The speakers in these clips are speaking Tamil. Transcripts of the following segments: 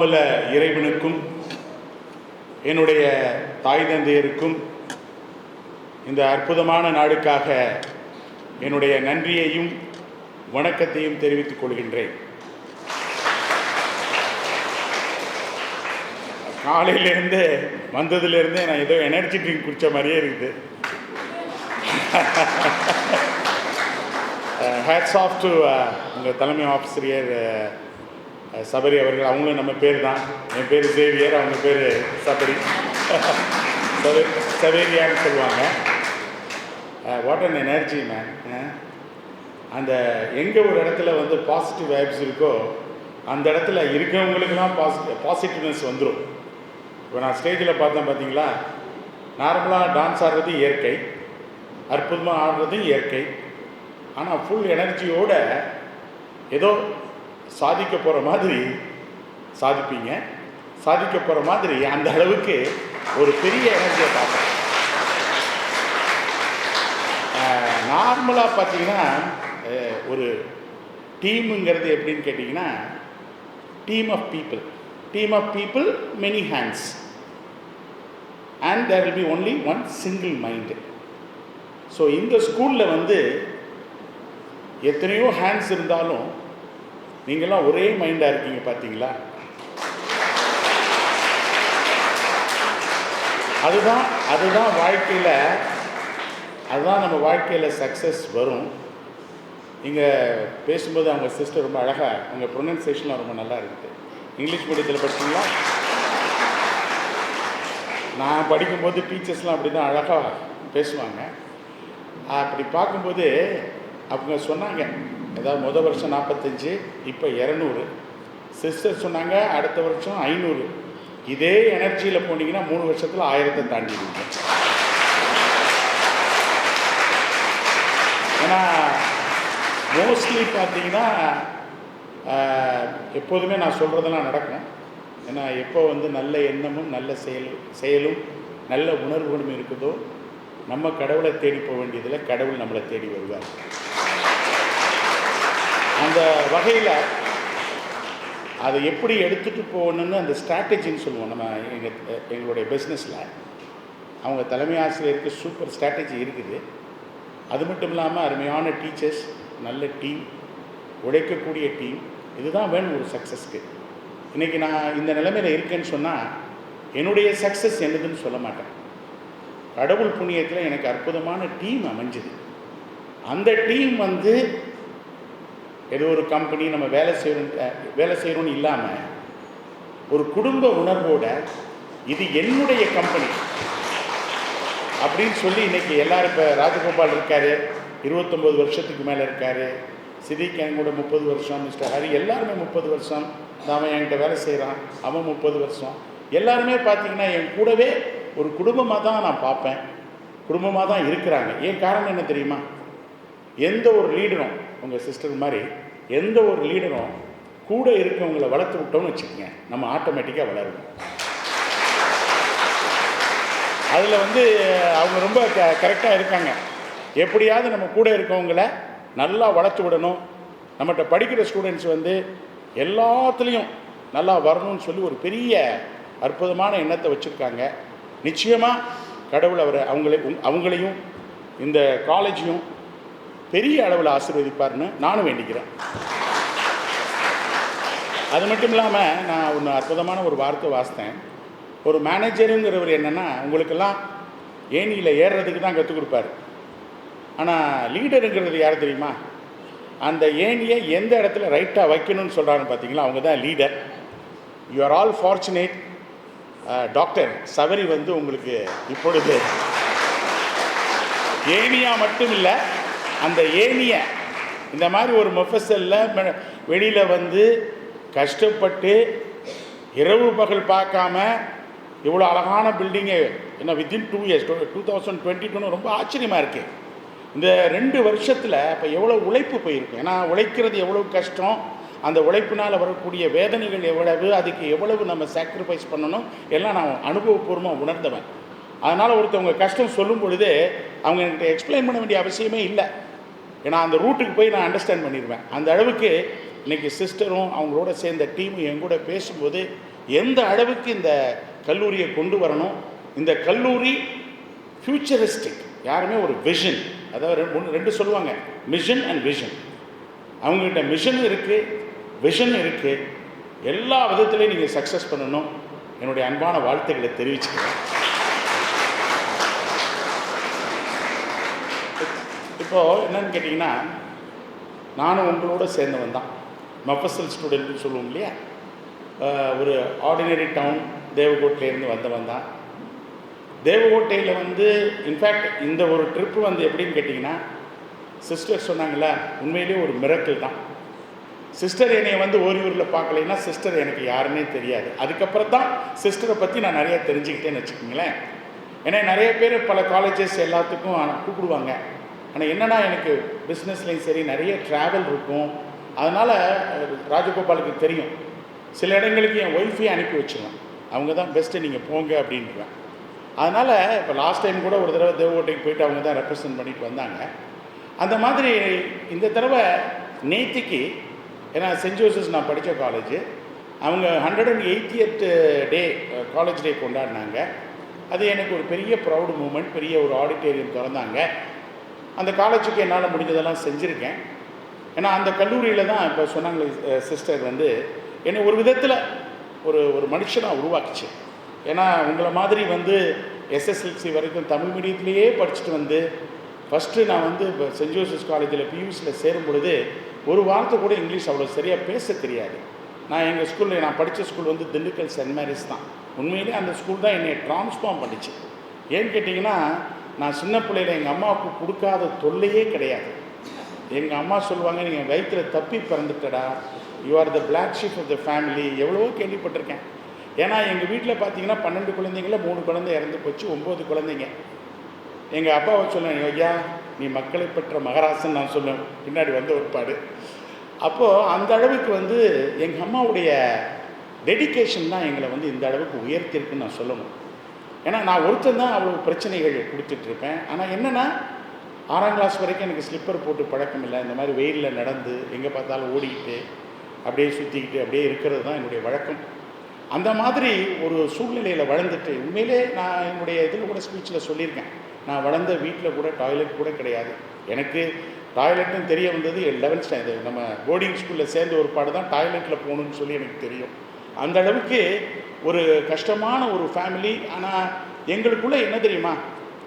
வல்ல இறைவனுக்கும் என்னுடைய தாய் தந்தையருக்கும் இந்த அற்புதமான நாடுக்காக என்னுடைய நன்றியையும் வணக்கத்தையும் தெரிவித்துக் கொள்கின்றேன். காலையிலேருந்து வந்ததுலேருந்தே நான் ஏதோ எனர்ஜி ட்ரிங்க் குடித்த மாதிரியே இருக்குது. ஹேட்ஸ் ஆஃப் டு உங்கள் தலைமை ஆஃபீஸரியர் சபரி அவர்கள். அவங்களும் நம்ம பேர் தான். என் பேர் சேவியர், அவங்க பேர் சபரி, சவேரியான்னு சொல்லுவாங்க. What an energy man. அந்த எங்கே ஒரு இடத்துல வந்து பாசிட்டிவ் வைப்ஸ் இருக்கோ அந்த இடத்துல இருக்கிறவங்களுக்கெல்லாம் பாசிட்டிவ்னஸ் வந்துடும். இப்போ நான் ஸ்டேஜில் பார்த்தேன் பார்த்தீங்களா, நார்மலாக டான்ஸ் ஆடுறது இயற்கை, அற்புதமாக ஆடுறதும் இயற்கை. ஆனால் ஃபுல் எனர்ஜியோடு ஏதோ சாதிக்க போகிற மாதிரி சாதிப்பீங்க, சாதிக்க போகிற மாதிரி அந்த அளவுக்கு ஒரு பெரிய எனர்ஜியை பார்ப்பேன். நார்மலாக பார்த்தீங்கன்னா ஒரு டீமுங்கிறது எப்படின்னு கேட்டிங்கன்னா, team of people many hands and there will be only one single mind. So இந்த ஸ்கூலில் வந்து எத்தனையோ ஹேண்ட்ஸ் இருந்தாலும் நீங்களாம் ஒரே மைண்டாக இருக்கீங்க பார்த்தீங்களா. அதுதான் வாழ்க்கையில், அதுதான் நம்ம வாழ்க்கையில் சக்ஸஸ் வரும். இங்கே பேசும்போது அவங்க சிஸ்டர் ரொம்ப அழகாக, அவங்க ப்ரொனன்சியேஷன்லாம் ரொம்ப நல்லா இருக்குது. இங்கிலீஷ் மீடியத்தில் படிச்சிங்களா? நான் படிக்கும்போது டீச்சர்ஸ்லாம் அப்படி தான் அழகாக பேசுவாங்க. அப்படி பார்க்கும்போது அவங்க சொன்னாங்க, ஏதாவது முதல் வருஷம் 45, இப்போ 200. சிஸ்டர் சொன்னாங்க அடுத்த வருஷம் 500. இதே எனர்ஜியில் போனீங்கன்னா 3 வருஷத்தில் 1000 தாண்டிடுவீங்க. ஏன்னா மோஸ்ட்லி பார்த்தீங்கன்னா எப்போதுமே நான் சொல்கிறதெல்லாம் நடக்கும். ஏன்னா எப்போ வந்து நல்ல எண்ணமும் நல்ல செயலும் நல்ல உணர்வுகளும் இருக்குதோ நம்ம கடவுளை தேடி போக வேண்டியதில் கடவுள் நம்மளை தேடி வருவார். அந்த வகையில் அதை எப்படி எடுத்துகிட்டு போகணுன்னு அந்த ஸ்ட்ராட்டஜின்னு சொல்லுவோம். நம்ம எங்களுடைய பிஸ்னஸில் அவங்க தலைமை ஆசிரியருக்கு சூப்பர் ஸ்ட்ராட்டஜி இருக்குது. அது மட்டும் இல்லாமல் அருமையான டீச்சர்ஸ், நல்ல டீம், உழைக்கக்கூடிய டீம், இதுதான் வேணும் ஒரு சக்ஸஸ்க்கு. இன்றைக்கி நான் இந்த நிலைமையில் இருக்கேன்னு சொன்னால் என்னுடைய சக்ஸஸ் என்னதுன்னு சொல்ல மாட்டேன். கடவுள் புண்ணியத்தில் எனக்கு அற்புதமான டீம் அமைஞ்சுது. அந்த டீம் வந்து ஏதோ ஒரு கம்பெனி நம்ம வேலை செய்யணும்னு இல்லாமல் ஒரு குடும்ப உணர்வோட இது என்னுடைய கம்பெனி அப்படின்னு சொல்லி இன்றைக்கி எல்லோரும், இப்போ ராஜகோபால் இருக்கார் 29 வருஷத்துக்கு மேலே இருக்கார், சிதிக் என்கூட 30 வருஷம், மிஸ்டர் ஹரி எல்லாருமே 30 வருஷம், அவன் என்கிட்ட வேலை செய்கிறான், அவன் 30 வருஷம். எல்லாருமே பார்த்திங்கன்னா என் கூடவே ஒரு குடும்பமாக தான் நான் பார்ப்பேன், குடும்பமாக தான் இருக்கிறாங்க. ஏன் காரணம் என்ன தெரியுமா? எந்த ஒரு லீடரும், உங்கள் சிஸ்டர் மாதிரி எந்த ஒரு லீடரும் கூட இருக்கவங்களை வளர்த்து விட்டோம்னு வச்சுக்கோங்க, நம்ம ஆட்டோமேட்டிக்காக வளருவோம். அதில் வந்து அவங்க ரொம்ப கரெக்டாக இருக்காங்க. எப்படியாவது நம்ம கூட இருக்கவங்கள நல்லா வளர்த்து விடணும், நம்மகிட்ட படிக்கிற ஸ்டூடெண்ட்ஸ் வந்து எல்லாத்துலேயும் நல்லா வரணும்னு சொல்லி ஒரு பெரிய அற்புதமான எண்ணத்தை வச்சுருக்காங்க. நிச்சயமாக கடவுள் அவங்களையும் இந்த காலேஜையும் பெரிய அளவில் ஆசீர்வதிப்பார்னு நானும் வேண்டிக்கிறேன். அது மட்டும் இல்லாமல் நான் ஒன்று அற்புதமான ஒரு வார்த்தை வாசித்தேன். ஒரு மேனேஜருங்கிறவர் என்னென்னா உங்களுக்கெல்லாம் ஏணியில் ஏறுறதுக்கு தான் கற்றுக் கொடுப்பார். ஆனால் லீடருங்கிறது யார் தெரியுமா? அந்த ஏணியை எந்த இடத்துல ரைட்டாக வைக்கணும்னு சொல்கிறான்னு பார்த்தீங்களா, அவங்க தான் leader. You are all fortunate. Doctor Savari வந்து உங்களுக்கு இப்பொழுது ஏணியாக மட்டும் இல்லை, அந்த ஏணியை இந்த மாதிரி ஒரு மெஃபசலில் வெளியில் வந்து கஷ்டப்பட்டு இரவு பகல் பார்க்காம இவ்வளோ அழகான பில்டிங்கை என்ன வித்தின் 2 இயர்ஸ் 2022 ரொம்ப ஆச்சரியமாக இருக்குது. இந்த 2 வருஷத்தில் இப்போ எவ்வளோ உழைப்பு போயிருக்கு. ஏன்னா உழைக்கிறது எவ்வளோ கஷ்டம், அந்த உழைப்பினால் வரக்கூடிய வேதனைகள் எவ்வளவு, அதுக்கு எவ்வளவு நம்ம சாக்ரிஃபைஸ் பண்ணணும் எல்லாம் நான் அனுபவபூர்வமாக உணர்ந்தவன். அதனால் ஒருத்தவங்க கஷ்டம் சொல்லும் பொழுது அவங்க என்கிட்ட எக்ஸ்பிளைன் பண்ண வேண்டிய அவசியமே இல்லை. ஏன்னா அந்த ரூட்டுக்கு போய் நான் அண்டர்ஸ்டாண்ட் பண்ணிடுவேன். அந்த அளவுக்கு இன்றைக்கி சிஸ்டரும் அவங்களோட சேர்ந்த டீமும் என் கூட பேசும்போது எந்த அளவுக்கு இந்த கல்லூரியை கொண்டு வரணும். இந்த கல்லூரி ஃப்யூச்சரிஸ்டிக், யாருமே ஒரு விஷன், அதாவது ரெண்டு சொல்லுவாங்க, மிஷன் அண்ட் விஷன். அவங்ககிட்ட மிஷன் இருக்குது, விஷன் இருக்குது. எல்லா விதத்துலேயும் நீங்கள் சக்ஸஸ் பண்ணணும். என்னுடைய அன்பான வாழ்த்துக்களை தெரிவிச்சுக்கிறேன். இப்போது என்னன்னு கேட்டிங்கன்னா, நானும் உங்களோட சேர்ந்தவன் தான். மஃபசல் ஸ்டூடெண்ட்னு சொல்லுவோம் இல்லையா, ஒரு ஆர்டினரி டவுன் தேவகோட்டையிலேருந்து வந்தவன் தான். தேவகோட்டையில் வந்து இன்ஃபேக்ட் இந்த ஒரு ட்ரிப்பு வந்து எப்படின்னு கேட்டிங்கன்னா, சிஸ்டர் சொன்னாங்களா, உண்மையிலேயே ஒரு மிரக்கிள் தான். சிஸ்டர் என்னை வந்து ஓரியூரில் பார்க்கலைன்னா சிஸ்டர் எனக்கு யாருன்னே தெரியாது. அதுக்கப்புறம் தான் சிஸ்டரை பற்றி நான் நிறையா தெரிஞ்சுக்கிட்டேன்னு வச்சுக்கோங்களேன். ஏன்னா நிறைய பேர் பல காலேஜஸ் எல்லாத்துக்கும் கூப்பிடுவாங்க. ஆனால் என்னென்னா, எனக்கு பிஸ்னஸ்லேயும் சரி நிறைய ட்ராவல் இருக்கும். அதனால் ராஜகோபாலுக்கு தெரியும், சில இடங்களுக்கு என் ஒய்ஃபையே அனுப்பி வச்சுருவேன். அவங்க தான் பெஸ்ட்டு, நீங்கள் போங்க அப்படின்ட்டுவேன். அதனால் இப்போ லாஸ்ட் டைம் கூட ஒரு தடவை தேவகோட்டைக்கு போயிட்டு அவங்க தான் ரெப்ரசன்ட் பண்ணிட்டு வந்தாங்க. அந்த மாதிரி இந்த தடவை நேத்திக்கு, ஏன்னா சென்ட் ஜோசப்ஸ் நான் படித்த காலேஜு, அவங்க 180th டே காலேஜ் டே கொண்டாடினாங்க. அது எனக்கு ஒரு பெரிய ப்ரௌடு மூமெண்ட். பெரிய ஒரு ஆடிட்டோரியம் திறந்தாங்க. அந்த காலேஜுக்கு என்னால் முடிஞ்சதெல்லாம் செஞ்சுருக்கேன். ஏன்னா அந்த கல்லூரியில் தான் இப்போ சொன்னாங்களே சிஸ்டர் வந்து என்னை ஒரு விதத்தில் ஒரு மனுஷனாக உருவாக்குச்சு. ஏன்னா உங்களை மாதிரி வந்து எஸ்எஸ்எல்சி வரைக்கும் தமிழ் மீடியத்துலேயே படிச்சுட்டு வந்து ஃபஸ்ட்டு நான் வந்து இப்போ சென்ட் ஜோசப்ஸ் காலேஜில் பியூசியில் சேரும் பொழுது ஒரு வார்த்தை கூட இங்கிலீஷ் அவ்வளோ சரியாக பேச தெரியாது. நான் எங்கள் ஸ்கூலில் நான் படித்த ஸ்கூல் வந்து திண்டுக்கல் சென்ட் மேரிஸ் தான். உண்மையிலே அந்த ஸ்கூல் தான் என்னை ட்ரான்ஸ்ஃபார்ம் பண்ணிச்சு. ஏன்னு கேட்டிங்கன்னா, நான் சின்ன பிள்ளையில் எங்கள் அம்மாவுக்கு கொடுக்காத தொல்லையே கிடையாது. எங்கள் அம்மா சொல்லுவாங்க, நீங்கள் வயிற்றில் தப்பி பிறந்துட்டடா, you are the black sheep of the family. எவ்வளவோ கேள்விப்பட்டிருக்கேன். ஏன்னா எங்கள் வீட்டில் பார்த்தீங்கன்னா 12 குழந்தைங்கள 3 குழந்தை இறந்து போச்சு, 9 குழந்தைங்க. எங்கள் அப்பாவை சொல்லுவேன், ஐயா நீ மக்களை பெற்ற மகராசன் நான் சொல்லுவேன், பின்னாடி வந்த ஒரு பாடு. அப்போது அந்த அளவுக்கு வந்து எங்கள் அம்மாவுடைய டெடிக்கேஷன் தான் எங்களை வந்து இந்த அளவுக்கு உயர்த்தியிருக்குன்னு நான் சொல்லணும். ஏன்னா நான் ஒருத்தன் தான் அவ்வளோ பிரச்சனைகள் கொடுத்துட்ருப்பேன். ஆனால் என்னென்னா, 6ஆம் கிளாஸ் வரைக்கும் எனக்கு ஸ்லிப்பர் போட்டு பழக்கம் இல்லை. இந்த மாதிரி வெயிலில் நடந்து எங்கே பார்த்தாலும் ஓடிக்கிட்டு அப்படியே சுற்றிக்கிட்டு அப்படியே இருக்கிறது தான் என்னுடைய வழக்கம். அந்த மாதிரி ஒரு சூழ்நிலையில் வளர்ந்துட்டு, உண்மையிலே நான் என்னுடைய இதில் கூட ஸ்பீச்சில் சொல்லியிருக்கேன், நான் வளர்ந்த வீட்டில் கூட டாய்லெட் கூட கிடையாது. எனக்கு டாய்லெட்னு தெரிய வந்தது 11th ஸ்டாண்டர்ட். நம்ம போர்டிங் ஸ்கூலில் சேர்ந்த ஒரு பாடு தான் டாய்லெட்டில் போகணுன்னு சொல்லி எனக்கு தெரியும். அந்த அளவுக்கு ஒரு கஷ்டமான ஒரு ஃபேமிலி. ஆனால் எங்களுக்குள்ளே என்ன தெரியுமா,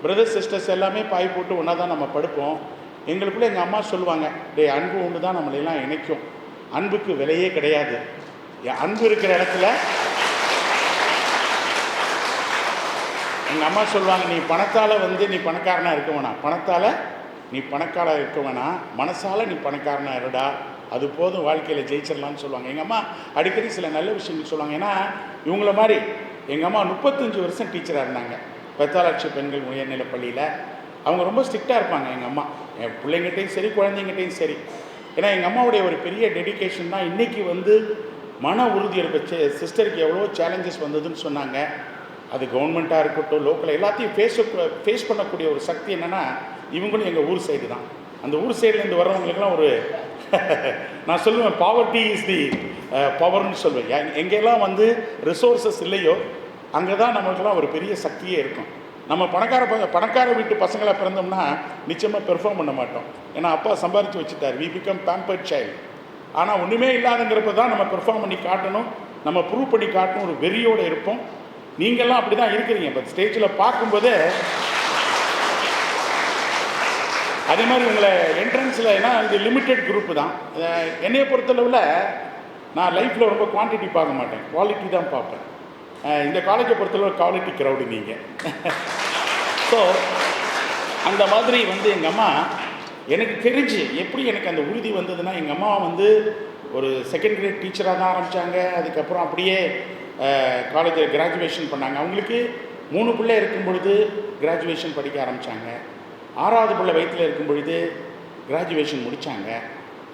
பிரதர்ஸ் சிஸ்டர்ஸ் எல்லாமே பாய் போட்டு ஒன்றா தான் நம்ம படுப்போம். எங்களுக்குள்ளே எங்கள் அம்மா சொல்லுவாங்க, டேய் அன்பு ஒன்று தான் நம்மளையெல்லாம் இணைக்கும், அன்புக்கு விலையே கிடையாது. அன்பு இருக்கிற இடத்துல எங்கள் அம்மா சொல்லுவாங்க, நீ பணத்தால் வந்து நீ பணக்காரனாக இருக்க வேணாம், பணத்தால் நீ பணக்காரனாக இருக்க வேணாம், மனசால் நீ பணக்காரனாக இருடா, அது போதும், வாழ்க்கையில் ஜெயிச்சிடலான்னு சொல்லுவாங்க. எங்கள் அம்மா அடிக்கடி சில நல்ல விஷயங்கள் சொல்லுவாங்க. ஏன்னா இவங்கள மாதிரி எங்கள் அம்மா 35 வருஷம் டீச்சராக இருந்தாங்க பெத்தாலாட்சி பெண்கள் உயர்நிலைப் பள்ளியில். அவங்க ரொம்ப ஸ்ட்ரிக்டாக இருப்பாங்க எங்கள் அம்மா, என் பிள்ளைங்கிட்டையும் சரி குழந்தைங்கிட்டையும் சரி. ஏன்னா எங்கள் அம்மாவுடைய ஒரு பெரிய டெடிக்கேஷன் தான் இன்றைக்கி வந்து மன உறுதி எடுப்பச்சு. சிஸ்டருக்கு எவ்வளோ சேலஞ்சஸ் வந்ததுன்னு சொன்னாங்க. அது கவர்மெண்ட்டாக இருக்கட்டும், லோக்கல், எல்லாத்தையும் ஃபேஸ் பண்ணக்கூடிய ஒரு சக்தி என்னென்னா, இவங்களும் எங்கள் ஊர் சைடு தான். அந்த ஊர் சைட்லேருந்து வர்றவங்களுக்கெல்லாம் ஒரு நான் சொல்லுவேன், பாவர்ட்டி இஸ் தி பவர்னு சொல்லுவேன். எங்கெல்லாம் வந்து ரிசோர்ஸஸ் இல்லையோ அங்கே தான் நம்மளுக்கெல்லாம் ஒரு பெரிய சக்தியே இருக்கும். நம்ம பணக்கார வீட்டு பசங்களாக பிறந்தோம்னா நிச்சயமாக பெர்ஃபார்ம் பண்ண மாட்டோம். ஏன்னா அப்பா சம்பாரித்து வச்சுட்டார், வி பிகம் பேம்பர்ட் சைல்டு. ஆனால் ஒன்றுமே இல்லாதங்கிறப்ப தான் நம்ம பெர்ஃபார்ம் பண்ணி காட்டணும், நம்ம ப்ரூவ் பண்ணி காட்டணும், ஒரு வெறியோடு இருப்போம். நீங்கள்லாம் அப்படி தான் இருக்கிறீங்க. இப்போ ஸ்டேஜில் பார்க்கும்போதே அதே மாதிரி உங்களை என்ட்ரன்ஸில், ஏன்னா இது லிமிட்டெட் குரூப்பு தான். என்னையை பொறுத்தளவில் நான் லைஃப்பில் ரொம்ப குவான்டிட்டி பார்க்க மாட்டேன், குவாலிட்டி தான் பார்ப்பேன். இந்த காலேஜை பொறுத்தளவு குவாலிட்டி க்ரௌடு நீங்கள். ஸோ அந்த மாதிரி வந்து எங்கள் அம்மா எனக்கு தெரிஞ்சு எப்படி எனக்கு அந்த உறுதி வந்ததுன்னா, எங்கள் அம்மா வந்து ஒரு செகண்ட் கிரேட் டீச்சராக தான் ஆரம்பித்தாங்க. அதுக்கப்புறம் அப்படியே காலேஜில் கிராஜுவேஷன் பண்ணாங்க. அவங்களுக்கு 3 பிள்ளை இருக்கும் பொழுது கிராஜுவேஷன் படிக்க ஆரம்பித்தாங்க. 6வது பிள்ளை வயிற்றில் இருக்கும் பொழுது கிராஜுவேஷன் முடித்தாங்க.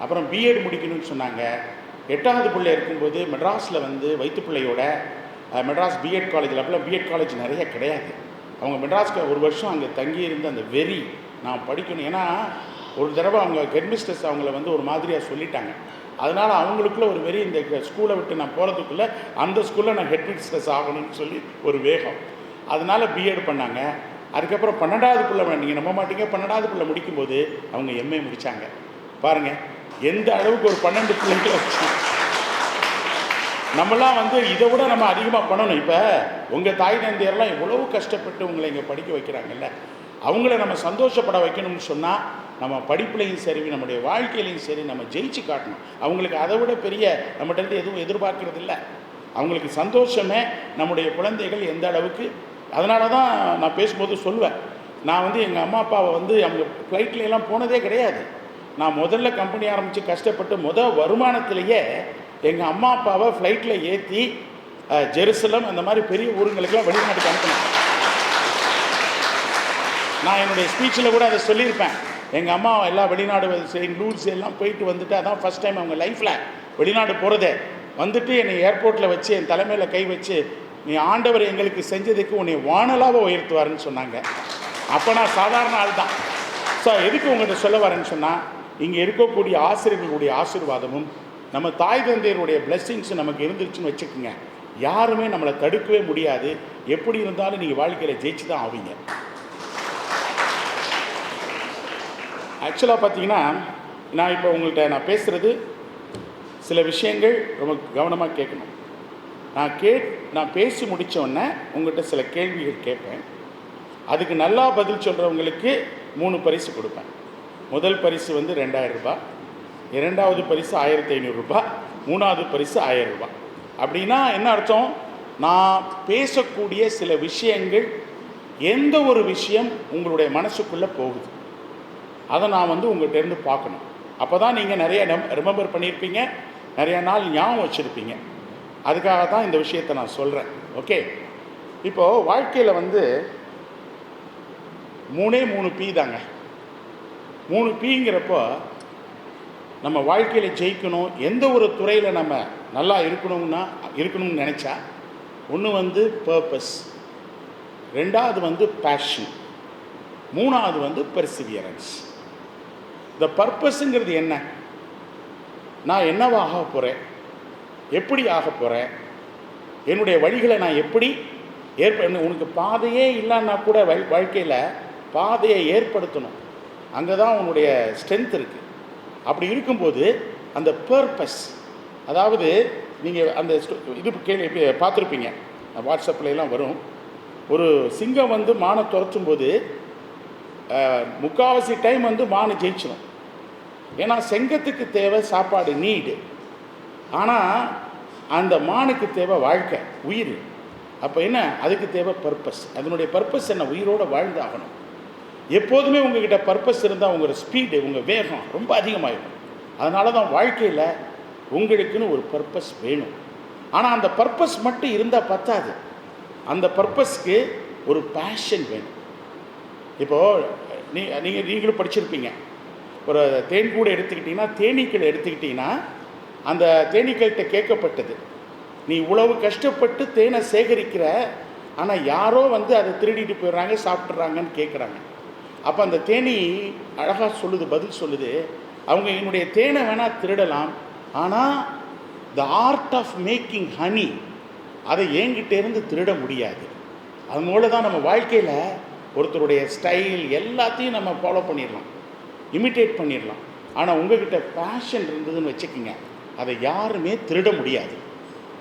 அப்புறம் பிஎட் முடிக்கணும்னு சொன்னாங்க. 8வது பிள்ளை இருக்கும்போது மெட்ராஸில் வந்து வயிற்று பிள்ளையோட மெட்ராஸ் பிஎட் காலேஜில், அப்போல்லாம் பிஎட் காலேஜ் நிறைய கிடையாது. அவங்க மெட்ராஸ்க்கு 1 வருஷம் அங்கே தங்கியிருந்து அந்த வெறி நான் படிக்கணும். ஏன்னா ஒரு தடவை அவங்க ஹெட்மிஸ்டர்ஸ் அவங்கள வந்து ஒரு மாதிரியாக சொல்லிட்டாங்க, அதனால் அவங்களுக்குள்ள ஒரு வெறி, இந்த ஸ்கூலை விட்டு நான் போகிறதுக்குள்ளே அந்த ஸ்கூலில் நான் ஹெட் மிஸ்ட்ரஸ் ஆகணும்னு சொல்லி ஒரு வேகம். அதனால் பிஎட் பண்ணாங்க. அதுக்கப்புறம் 12வது பிள்ளை, நீங்கள் நம்ப மாட்டீங்க, 12வது பிள்ளை முடிக்கும்போது அவங்க எம்ஏ முடித்தாங்க. பாருங்கள் எந்த அளவுக்கு ஒரு 12 பிள்ளைங்களை வச்சு. நம்மளாம் வந்து இதை விட நம்ம அதிகமாக பண்ணணும். இப்போ உங்கள் தாய் தந்தையரெல்லாம் எவ்வளவு கஷ்டப்பட்டு உங்களை இங்கே படிக்க வைக்கிறாங்கல்ல, அவங்கள நம்ம சந்தோஷப்பட வைக்கணும்னு சொன்னால் நம்ம படிப்புலையும் சரி நம்முடைய வாழ்க்கையிலையும் சரி நம்ம ஜெயிச்சு காட்டணும். அவங்களுக்கு அதை விட பெரிய நம்மகிட்ட எதுவும் எதிர்பார்க்கறது இல்லை. அவங்களுக்கு சந்தோஷமே நம்முடைய குழந்தைகள் எந்த அளவுக்கு. அதனால தான் நான் பேசும்போது சொல்லுவேன், நான் வந்து எங்கள் அம்மா அப்பாவை வந்து அவங்க ஃப்ளைட்லாம் போனதே கிடையாது. நான் முதல்ல கம்பெனி ஆரம்பித்து கஷ்டப்பட்டு வருமானத்திலேயே எங்கள் அம்மா அப்பாவை ஃப்ளைட்டில் ஏற்றி ஜெருசலம் அந்த மாதிரி பெரிய ஊருங்களுக்கெல்லாம் வெளிநாட்டுக்கு அனுப்பினேன். நான் என்னுடைய ஸ்பீச்சில் கூட அதை சொல்லியிருப்பேன். எங்கள் அம்மா எல்லாம் வெளிநாடு லூர்ஸ் எல்லாம் போயிட்டு வந்துட்டு, அதான் ஃபஸ்ட் டைம் அவங்க லைஃப்பில் வெளிநாடு போகிறதே. வந்துட்டு என்னை ஏர்போர்ட்டில் வச்சு என் தலைமையில் கை வச்சு, நீ ஆண்டவர் எங்களுக்கு செஞ்சதுக்கு உன்னை வானலாக உயர்த்துவாருன்னு சொன்னாங்க. அப்போ நான் சாதாரண ஆள் தான். ஸோ எதுக்கு உங்கள்கிட்ட சொல்ல வரேன்னு சொன்னால், இங்கே இருக்கக்கூடிய ஆசிரியர்களுடைய ஆசீர்வாதமும் நம்ம தாய் தந்தையருடைய பிளெஸ்ஸிங்ஸும் நமக்கு இருந்துருச்சுன்னு வச்சுக்கோங்க, யாருமே நம்மளை தடுக்கவே முடியாது. எப்படி இருந்தாலும் நீங்கள் வாழ்க்கையில் ஜெயிச்சு தான் ஆவீங்க. ஆக்சுவலாக பார்த்தீங்கன்னா, நான் இப்போ உங்கள்கிட்ட நான் பேசுகிறது சில விஷயங்கள் ரொம்ப கவனமாக கேட்கணும். நான் பேசி முடித்தோடனே உங்கள்கிட்ட சில கேள்விகள் கேட்பேன். அதுக்கு நல்லா பதில் சொல்கிறவங்களுக்கு 3 பரிசு கொடுப்பேன். முதல் பரிசு வந்து 2000 ரூபாய், 2வது பரிசு 1500 ரூபாய், 3வது பரிசு 1000 ரூபாய். அப்படின்னா என்ன அர்த்தம்? நான் பேசக்கூடிய சில விஷயங்கள், எந்த ஒரு விஷயம் உங்களுடைய மனசுக்குள்ளே போகுது, அதை நான் வந்து உங்கள்கிட்டருந்து பார்க்கணும். அப்போ தான் நீங்கள் நிறைய ரிமெம்பர் பண்ணியிருப்பீங்க, நிறைய நாள் ஞாபகம் வச்சுருப்பீங்க. அதுக்காக தான் இந்த விஷயத்தை நான் சொல்கிறேன். ஓகே, இப்போது வாழ்க்கையில் வந்து 3 பி தாங்க. 3 பிங்கிறப்போ நம்ம வாழ்க்கையில் ஜெயிக்கணும், எந்த ஒரு துறையில் நம்ம நல்லா இருக்கணும்னு நினச்சா, ஒன்று வந்து பர்பஸ், 2வது வந்து பேஷன், 3வது வந்து பெர்சிவியரன்ஸ். இந்த பர்பஸுங்கிறது என்ன? நான் என்னவாக ஆக போகிறேன், எப்படி ஆக போகிறேன், என்னுடைய வழிகளை நான் எப்படி உனக்கு பாதையே இல்லைன்னா கூட வாழ்க்கையில் பாதையை ஏற்படுத்தணும். அங்கே தான் உன்னுடைய ஸ்ட்ரென்த் இருக்குது. அப்படி இருக்கும்போது அந்த பர்பஸ், அதாவது நீங்கள் அந்த இது கேள்வி பார்த்துருப்பீங்க, வாட்ஸ்அப்லாம் வரும். ஒரு சிங்கம் வந்து மானை துரத்தும் போது 3/4 டைம் வந்து மானை ஜெயிச்சிடும். ஏன்னா சிங்கத்துக்கு தேவை சாப்பாடு, நீடு. ஆனால் அந்த மானுக்கு தேவை வாழ்க்கை, உயிர். அப்போ என்ன, அதுக்கு தேவை பர்பஸ். அதனுடைய பர்பஸ் என்ன? உயிரோடு வாழ்ந்து ஆகணும். எப்போதுமே உங்கள்கிட்ட பர்பஸ் இருந்தால் உங்களோட ஸ்பீடு, உங்கள் வேகம் ரொம்ப அதிகமாகிடும். அதனால தான் வாழ்க்கையில் உங்களுக்குன்னு ஒரு பர்பஸ் வேணும். ஆனால் அந்த பர்பஸ் மட்டும் இருந்தால் பத்தாது, அந்த பர்பஸ்க்கு ஒரு பேஷன் வேணும். இப்போது நீங்களும் படிச்சிருப்பீங்க, ஒரு தேன்கூடை எடுத்துக்கிட்டிங்கன்னா, தேனீக்களை எடுத்துக்கிட்டிங்கன்னா, அந்த தேனீக்கள்கிட்ட கேட்கப்பட்டது, நீ இவ்வளவு கஷ்டப்பட்டு தேனை சேகரிக்கிற, ஆனால் யாரோ வந்து அதை திருடிட்டு போயிடுறாங்க, சாப்பிட்றாங்கன்னு கேட்குறாங்க. அப்போ அந்த தேனி அழகாக சொல்லுது, பதில் சொல்லுது, அவங்க என்னுடைய தேனை வேணால் திருடலாம், ஆனால் the art of making honey, அதை என்கிட்டேருந்து திருட முடியாது. அதனால தான் நம்ம வாழ்க்கையில் ஒருத்தருடைய ஸ்டைல் எல்லாத்தையும் நம்ம ஃபாலோ பண்ணிடலாம், இமிட்டேட் பண்ணிடலாம். ஆனால் உங்கள்கிட்ட பேஷன் இருந்ததுன்னு வச்சுக்கிங்க, அதை யாருமே திருட முடியாது.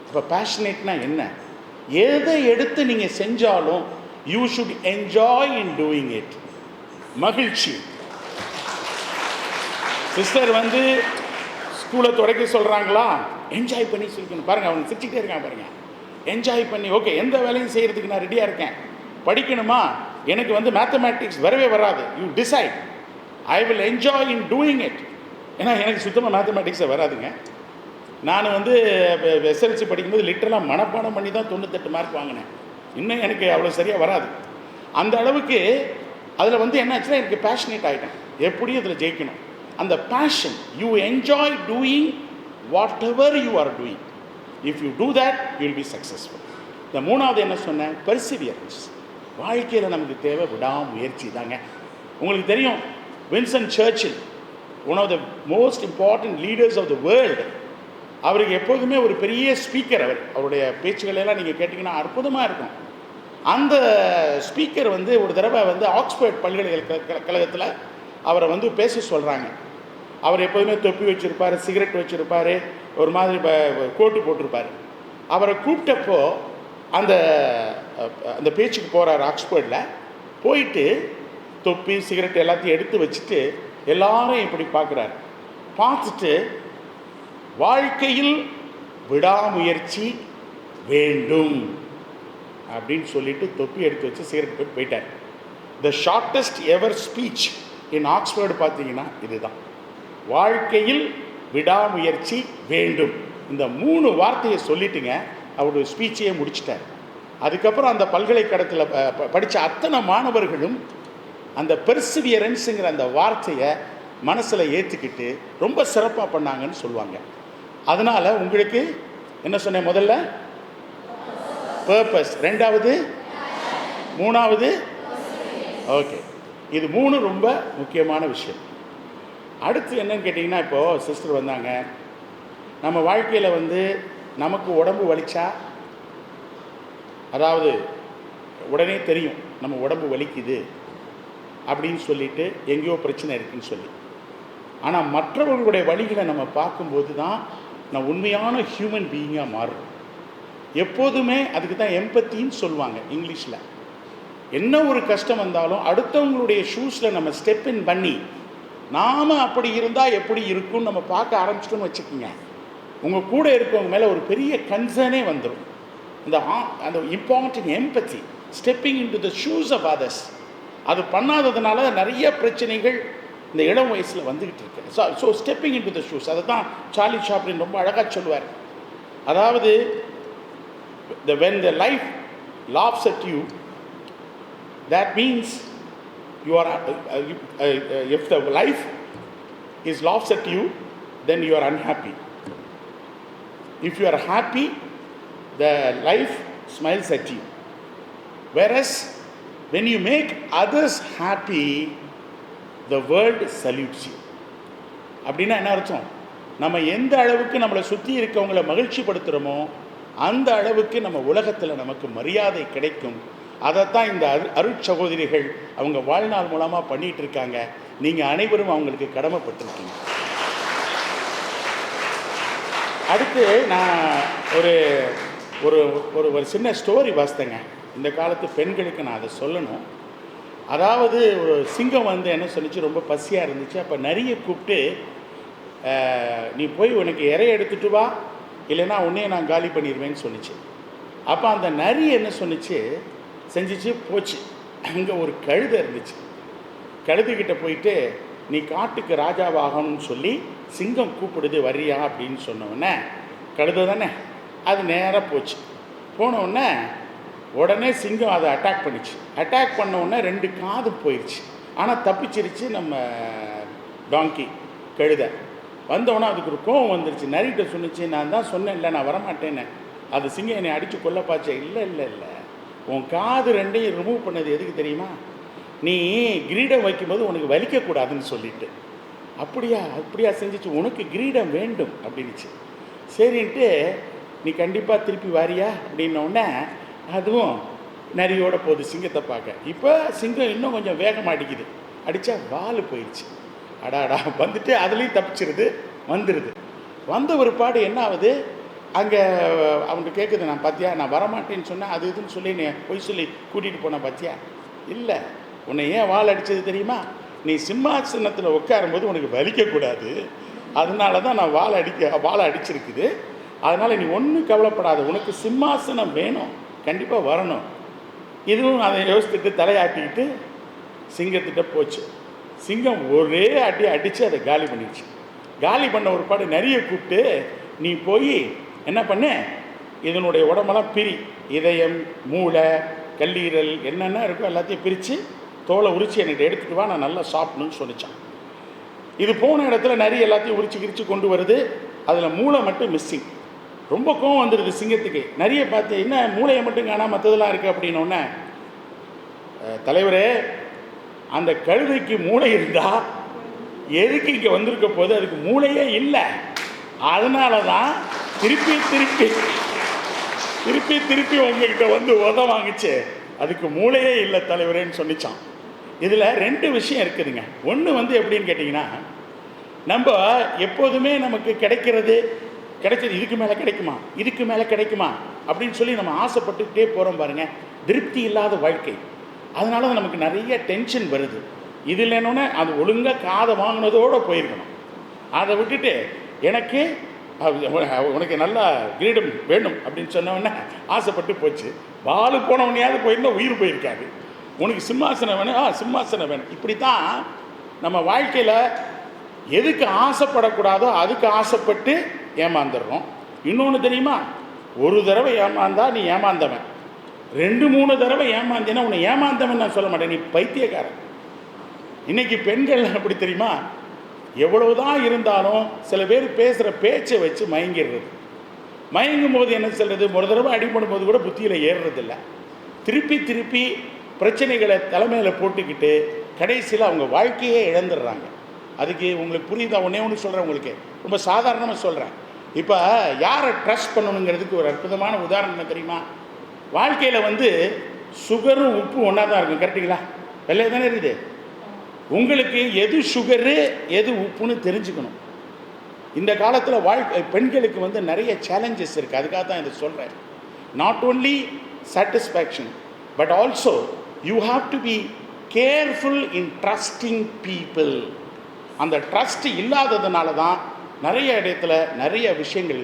இப்போ பேஷனேட்னா என்ன? எதை எடுத்து நீங்கள் செஞ்சாலும் you should enjoy in doing it. மகிழ்ச்சி. சிஸ்டர் வந்து ஸ்கூலை தொடக்க சொல்கிறாங்களா, என்ஜாய் பண்ணி சொல்லணும். பாருங்கள், அவங்க சிரிச்சுக்கிட்டே இருக்காங்க பாருங்கள். என்ஜாய் பண்ணி, ஓகே, எந்த வேலையும் செய்கிறதுக்கு நான் ரெடியாக இருக்கேன். படிக்கணுமா, எனக்கு வந்து மேத்தமேட்டிக்ஸ் வரவே வராது, you decide, I will enjoy in doing it. ஏன்னா எனக்கு சுத்தமாக மேத்தமேட்டிக்ஸை வராதுங்க. நான் வந்து எஸ்எல்சி படிக்கும்போது லிட்டரலாக மனப்பாடம் பண்ணி தான் 98 மார்க் வாங்கினேன். இன்னும் எனக்கு அவ்வளோ சரியாக வராது. அந்த அளவுக்கு அதில் வந்து என்ன ஆச்சுன்னா, எனக்கு பேஷனேட் ஆகிட்டேன், எப்படியும் அதில் ஜெயிக்கணும். அந்த passion, you enjoy doing whatever you are doing. If you do that you will be successful. இந்த 3வது என்ன சொன்னேன்? பெர்சிவியரன்ஸ். வாழ்க்கையில் நமக்கு தேவை விடாமுயற்சி தாங்க. உங்களுக்கு தெரியும், Winston Churchill one of the most important leaders of the world. அவருக்கு எப்போதுமே ஒரு பெரிய ஸ்பீக்கர். அவருடைய பேச்சுகளெல்லாம் நீங்கள் கேட்டிங்கன்னா அற்புதமாக இருக்கும். அந்த ஸ்பீக்கர் வந்து ஒரு தடவை வந்து ஆக்ஸ்போர்ட் பல்கலைக்கழகத்தில் அவரை வந்து பேச சொல்கிறாங்க. அவர் எப்போதுமே தொப்பி வச்சுருப்பார், சிகரெட் வச்சுருப்பார், ஒரு மாதிரி கோட்டு போட்டிருப்பார். அவரை கூப்பிட்டப்போ அந்த அந்த பேச்சுக்கு போகிறார். ஆக்ஸ்போர்டில் போயிட்டு தொப்பி சிகரெட் எல்லாத்தையும் எடுத்து வச்சுட்டு எல்லாரும் இப்படி பார்க்குறாரு. பார்த்துட்டு வாழ்க்கையில் விடாமுயற்சி வேண்டும் அப்படின்னு சொல்லிட்டு தொப்பி எடுத்து வச்சு சிகரெட் போட்டு போயிட்டார். த ஷார்ட்டஸ்ட் எவர் ஸ்பீச் இன் ஆக்ஸ்போர்டு பார்த்தீங்கன்னா இதுதான், வாழ்க்கையில் விடாமுயற்சி வேண்டும். இந்த 3 வார்த்தையை சொல்லிட்டுங்க அவருடைய ஸ்பீச்சையே முடிச்சிட்டார். அதுக்கப்புறம் அந்த பல்கலைக்கழகத்தில் படித்த அத்தனை மாணவர்களும் அந்த பெர்சிவியரன்ஸுங்கிற அந்த வார்த்தையை மனசில் ஏற்றுக்கிட்டு ரொம்ப சிறப்பாக பண்ணாங்கன்னு சொல்லுவாங்க. அதனால் உங்களுக்கு என்ன சொன்னேன், முதல்ல பர்பஸ், 2வது 3வது ஓகே, இது 3 ரொம்ப முக்கியமான விஷயம். அடுத்து என்னன்னு கேட்டிங்கன்னா, இப்போது சிஸ்டர் வந்தாங்க, நம்ம வாழ்க்கையில் வந்து நமக்கு உடம்பு வலிச்சா, அதாவது உடனே தெரியும் நம்ம உடம்பு வலிக்குது அப்படின்னு சொல்லிட்டு எங்கேயோ பிரச்சனை இருக்குதுன்னு சொல்லி. ஆனால் மற்றவர்களுடைய வழிகளை நம்ம பார்க்கும்போது தான் நான் உண்மையான ஹியூமன் பீயிங்காக மாறுறோம். எப்போதுமே அதுக்கு தான் எம்பத்தின்னு சொல்லுவாங்க இங்கிலீஷில். என்ன ஒரு கஷ்டம் வந்தாலும் அடுத்தவங்களுடைய ஷூஸில் நம்ம ஸ்டெப் இன் பண்ணி நாம் அப்படி இருந்தால் எப்படி இருக்குன்னு நம்ம பார்க்க ஆரம்பிச்சிட்டோன்னு வச்சுக்கோங்க, உங்கள் கூட இருக்கவங்க மேலே ஒரு பெரிய கன்சர்னே வந்துடும். அந்த important empathy, stepping in to the shoes of others, அது பண்ணாததுனால நிறைய பிரச்சனைகள் இந்த இளம் வயசில் வந்துக்கிட்டு இருக்கு. So stepping in to the shoes, அதை தான் சார்லி சாப்ளின் ரொம்ப அழகாக சொல்லுவார். அதாவது when the life laughs at you, that means you are if the life is laughs at you, then you are unhappy. If you are happy, the life smiles at you. Whereas when you make others happy, the world salutes you. அப்படின்னா என்ன அர்த்தம்? நம்ம எந்த அளவுக்கு நம்மளை சுற்றி இருக்கவங்களை மகிழ்ச்சி படுத்துகிறோமோ அந்த அளவுக்கு நம்ம உலகத்தில் நமக்கு மரியாதை கிடைக்கும். அதைத்தான் இந்த அருட்சகோதரிகள் அவங்க வாழ்நாள் மூலமாக பண்ணிகிட்டு இருக்காங்க. நீங்கள் அனைவரும் அவங்களுக்கு கடமைப்பட்டிருக்கீங்க. அடுத்து நான் ஒரு ஒரு ஒரு சின்ன ஸ்டோரி வாசித்தேங்க. இந்த காலத்து பெண்களுக்கு நான் அதை சொல்லணும். அதாவது ஒரு சிங்கம் வந்து என்ன சொன்னிச்சு, ரொம்ப பசியாக இருந்துச்சு. அப்போ நிறைய கூப்பிட்டு, நீ போய் உனக்கு இறைய எடுத்துகிட்டு வா, இல்லைன்னா உன்னையே நான் காலி பண்ணிடுவேன்னு சொன்னிச்சு. அப்போ அந்த நரி என்ன சொன்னிச்சு, செஞ்சிச்சு, போச்சு. அங்கே ஒரு கழுதை இருந்துச்சு. கழுதுகிட்ட போயிட்டு, நீ காட்டுக்கு ராஜாவாகணும்னு சொல்லி சிங்கம் கூப்பிடுது, வரியா அப்படின்னு சொன்னோடனே, கழுதை தானே அது நேராக போச்சு. போனவுடனே உடனே சிங்கம் அதை அட்டாக் பண்ணிச்சு. அட்டாக் பண்ணவுடனே 2 காது போயிடுச்சு. ஆனால் தப்பிச்சிருச்சு நம்ம டாங்கி, கழுதை. வந்தவுடனே அதுக்கு ஒரு கோவம் வந்துருச்சு. நரிகிட்ட சொன்னிச்சு, நான் தான் சொன்னேன் இல்லை நான் வரமாட்டேன்னு. அது சிங்கம் என்னை அடித்து கொல்ல பாய்ச்சேன். இல்லை உன் காது 2ஐயும் ரிமூவ் பண்ணது எதுக்கு தெரியுமா? நீ கிரீடம் வைக்கும்போது உனக்கு வலிக்கக்கூடாதுன்னு சொல்லிட்டு. அப்படியா செஞ்சிச்சு, உனக்கு கிரீடம் வேண்டும் அப்படின்னுச்சு. சரின்ட்டு நீ கண்டிப்பாக திருப்பி வாரியா அப்படின்னோடனே அதுவும் நரியோட போகுது சிங்கத்தை பார்க்க. இப்போ சிங்கம் இன்னும் கொஞ்சம் வேகமாக அடிக்குது. அடித்தா வால் போயிடுச்சு. அடாடா வந்துட்டு அதுலேயும் தப்பிச்சிருது, வந்துடுது. வந்த ஒரு பாடு என்ன ஆகுது, அங்கே அவங்க கேட்குது, நான் பார்த்தியா நான் வரமாட்டேன்னு சொன்னேன், அது இதுன்னு சொல்லி நீ பொய் சொல்லி கூட்டிகிட்டு போனேன் பார்த்தியா? இல்லை, உன்னை ஏன் வால் அடித்தது தெரியுமா? நீ சிம்மாசனத்தில் உட்காரும்போது உனக்கு வலிக்கக்கூடாது, அதனால தான் நான் வாழை அடிச்சிருக்குது. அதனால் நீ ஒன்றும் கவலைப்படாத, உனக்கு சிம்மாசனம் வேணும், கண்டிப்பாக வரணும். இதுவும் அதை யோசித்துட்டு தலையாட்டிக்கிட்டு சிங்கத்திட்ட போச்சு. சிங்கம் ஒரே அடித்து அதை காலி பண்ணிடுச்சு. காலி பண்ண ஒரு பாடு நிறைய கூப்பிட்டு, நீ போய் என்ன பண்ண, இதனுடைய உடம்பெல்லாம் பிரி, இதயம் மூளை கல்லீரல் என்னென்ன இருக்கோ எல்லாத்தையும் பிரித்து தோலை உரித்து என்கிட்ட எடுத்துகிட்டு வா, நான் நல்லா சாப்பிடணும்னு சொல்லித்தான். இது போன இடத்துல நிறைய எல்லாத்தையும் உரிச்சு கொண்டு வருது. அதில் மூளை மட்டும் மிஸ்ஸிங். ரொம்ப கோவம் வந்துடுது சிங்கத்துக்கு. நிறைய பார்த்து, என்ன மூளையை மட்டும் காணாம மற்றதெல்லாம் இருக்குது அப்படின்னோடனே, தலைவரே அந்த கழுதைக்கு மூளை இருந்தால் எதுக்கு இங்கே வந்திருக்க போது? அதுக்கு மூளையே இல்லை. அதனால தான் திருப்பி திருப்பி திருப்பி திருப்பி உங்ககிட்ட வந்து உதவ வாங்கிச்சு. அதுக்கு மூளையே இல்லை தலைவரேன்னு சொன்னிச்சான். இதில் 2 விஷயம் இருக்குதுங்க. ஒன்று வந்து எப்படின்னு கேட்டிங்கன்னா, நம்ம எப்போதுமே நமக்கு கிடைச்சது இதுக்கு மேலே கிடைக்குமா, இதுக்கு மேலே கிடைக்குமா அப்படின்னு சொல்லி நம்ம ஆசைப்பட்டுக்கிட்டே போகிறோம் பாருங்கள். திருப்தி இல்லாத வாழ்க்கை. அதனால தான் நமக்கு நிறைய டென்ஷன் வருது. இது இல்லைன்னொன்னே அது ஒழுங்காக காதை வாங்கினதோடு போயிருக்கணும். அதை விட்டுட்டு எனக்கு உனக்கு நல்லா கிரீடம் வேணும் அப்படின்னு சொன்னவொடனே ஆசைப்பட்டு போச்சு. பாலு போனவனையாவது போயிருந்தால் உயிர் போயிருக்காது. உனக்கு சிம்மாசனம் வேணும், சிம்மாசனம் வேணும். இப்படி தான் நம்ம வாழ்க்கையில் எதுக்கு ஆசைப்படக்கூடாதோ அதுக்கு ஆசைப்பட்டு ஏமாந்துடுறோம். இன்னொன்று தெரியுமா, ஒரு தடவை ஏமாந்தா நீ ஏமாந்தவன், 2-3 தடவை ஏமாந்தேன்னா உன்னை ஏமாந்தவன் நான் சொல்ல மாட்டேன், நீ பைத்தியக்காரன். இன்றைக்கி பெண்கள் அப்படி தெரியுமா, எவ்வளவுதான் இருந்தாலும் சில பேர் பேசுகிற பேச்சை வச்சு மயங்கிடுறது. மயங்கும் போது என்ன சொல்கிறது, ஒரு தடவை அடிபடும் போது கூட புத்தியில் ஏறுறதில்ல. திருப்பி திருப்பி பிரச்சனைகளை தலைமையில் போட்டுக்கிட்டு கடைசியில் அவங்க வாழ்க்கையே இழந்துடுறாங்க. அதுக்கு உங்களுக்கு புரியுதா? ஒன்று சொல்கிறேன், உங்களுக்கு ரொம்ப சாதாரணமாக சொல்கிறேன். இப்போ யாரை ட்ரஸ்ட் பண்ணணுங்கிறதுக்கு ஒரு அற்புதமான உதாரணம் என்ன தெரியுமா? வாழ்க்கையில் வந்து சுகரும் உப்பு ஒன்றா தான் இருக்கும், கரெக்டுங்களா? வெள்ளையே தானே இருக்குது. உங்களுக்கு எது சுகரு எது உப்புன்னு தெரிஞ்சுக்கணும். இந்த காலத்தில் பெண்களுக்கு வந்து நிறைய சேலஞ்சஸ் இருக்குது. அதுக்காக தான் இதை சொல்கிறேன். Not only satisfaction but also you have to be careful in trusting people. அந்த ட்ரஸ்ட் இல்லாததுனால தான் நிறைய இடத்துல நிறைய விஷயங்கள்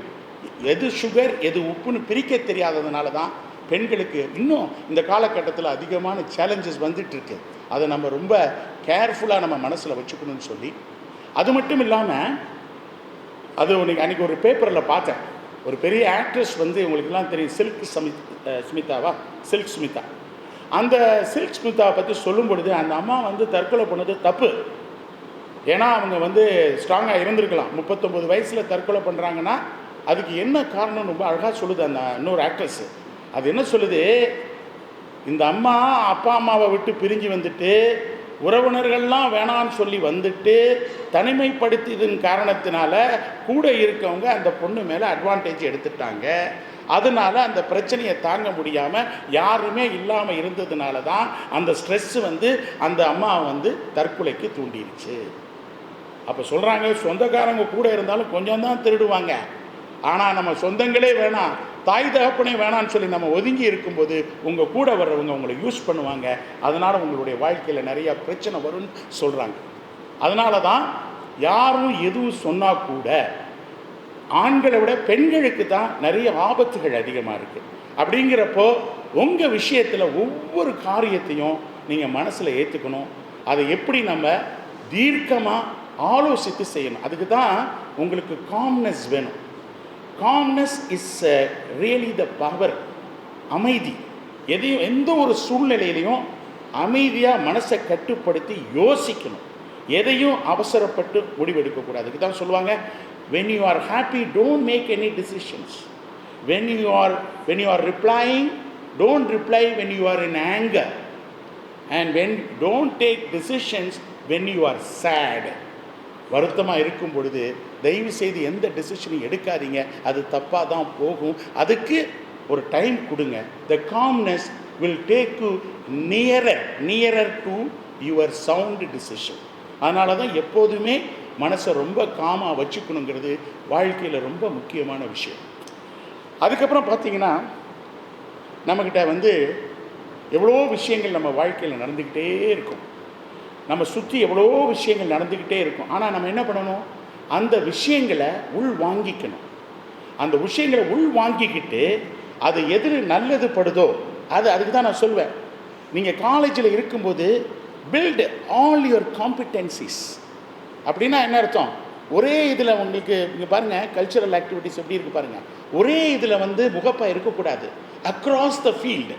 எது சுகர் எது உப்புன்னு பிரிக்க தெரியாததுனால தான் பெண்களுக்கு இன்னும் இந்த காலகட்டத்தில் அதிகமான சேலஞ்சஸ் வந்துட்டுருக்கு. அதை நம்ம ரொம்ப கேர்ஃபுல்லாக நம்ம மனசில் வச்சுக்கணும்னு சொல்லி, அது மட்டும் இல்லாமல் அது அன்றைக்கி ஒரு பேப்பரில் பார்த்தேன். ஒரு பெரிய ஆக்ட்ரஸ் வந்து உங்களுக்கெல்லாம் தெரியும், ஸ்மிதாவா, சில்க் ஸ்மிதா. அந்த சில்க் ஸ்மிதாவை பற்றி சொல்லும் பொழுது அந்த அம்மா வந்து தற்கொலை பண்ணது தப்பு. ஏன்னா அவங்க வந்து ஸ்ட்ராங்காக இருந்திருக்கலாம். 39 வயசில் தற்கொலை பண்ணுறாங்கன்னா அதுக்கு என்ன காரணம் ரொம்ப அழகாக சொல்லுது அந்த இன்னொரு ஆக்ட்ரஸ். அது என்ன சொல்லுது, இந்த அம்மா அப்பா அம்மாவை விட்டு பிரிஞ்சு வந்துட்டு உறவினர்கள்லாம் வேணான்னு சொல்லி வந்துட்டு தனிமைப்படுத்தியதன் காரணத்தினால கூட இருக்கவங்க அந்த பொண்ணு மேலே அட்வான்டேஜ் எடுத்துட்டாங்க. அதனால அந்த பிரச்சனையை தாங்க முடியாமல் யாருமே இல்லாமல் இருந்ததுனால தான் அந்த ஸ்ட்ரெஸ்ஸு வந்து அந்த அம்மாவை வந்து தற்கொலைக்கு தூண்டிடுச்சு. அப்போ சொல்கிறாங்க, சொந்தக்காரங்க கூட இருந்தாலும் கொஞ்சம் தான் திருடுவாங்க. ஆனால் நம்ம சொந்தங்களே வேணாம், தாய் தகப்பனே வேணான்னு சொல்லி நம்ம ஒதுங்கி இருக்கும்போது உங்கள் கூட வர்றவங்க உங்களை யூஸ் பண்ணுவாங்க. அதனால் உங்களுடைய வாழ்க்கையில் நிறையா பிரச்சனை வரும்னு சொல்கிறாங்க. அதனால தான் யாரும் எதுவும் சொன்னால் கூட ஆண்களை விட பெண்களுக்கு தான் நிறைய ஆபத்துகள் அதிகமாக இருக்குது. அப்படிங்கிறப்போ உங்கள் விஷயத்தில் ஒவ்வொரு காரியத்தையும் நீங்கள் மனசில் ஏற்றுக்கணும். அதை எப்படி நம்ம தீர்க்கமாக ஆலோசித்து செய்யணும். அதுக்கு தான் உங்களுக்கு காம்னஸ் வேணும். Calmness is really the power. அமைதி. எந்த ஒரு சூழ்நிலையிலையும் அமைதியாக மனசை கட்டுப்படுத்தி யோசிக்கணும். எதையும் அவசரப்பட்டு முடிவெடுக்கக்கூடாது. அதுக்கு தான் சொல்லுவாங்க, when you are happy don't make any decisions. when you are replying don't reply when you are in anger, and don't take decisions when you are sad. வருத்தமாக இருக்கும் பொழுது தயவு செய்து எந்த டெசிஷனையும் எடுக்காதீங்க, அது தப்பாக தான் போகும். அதுக்கு ஒரு டைம் கொடுங்க. The calmness will take you nearer to your sound decision. அதனால தான் எப்போதுமே மனசை ரொம்ப காமாக வச்சுக்கணுங்கிறது வாழ்க்கையில் ரொம்ப முக்கியமான விஷயம். அதுக்கப்புறம் பார்த்திங்கன்னா, நம்மக்கிட்ட வந்து எவ்வளோ விஷயங்கள் நம்ம வாழ்க்கையில் நடந்துக்கிட்டே இருக்கும். நம்ம சுற்றி எவ்வளோ விஷயங்கள் நடந்துக்கிட்டே இருக்கும். ஆனால் நம்ம என்ன பண்ணணும், அந்த விஷயங்களை வாங்கிக்கணும். அந்த விஷயங்களை வாங்கிக்கிட்டு அது எது நல்லது படுதோ அதுக்கு தான் நான் சொல்வேன். நீங்கள் காலேஜில் இருக்கும்போது பில்ட் ஆல் யுவர் காம்பிடென்சிஸ். அப்படின்னா என்ன அர்த்தம், ஒரே இதில் உங்களுக்கு இங்கே பாருங்கள், கல்ச்சுரல் ஆக்டிவிட்டீஸ் எப்படி இருக்குது பாருங்கள். ஒரே இதில் வந்து முகப்பாக இருக்கக்கூடாது. அக்ராஸ் த ஃபீல்டு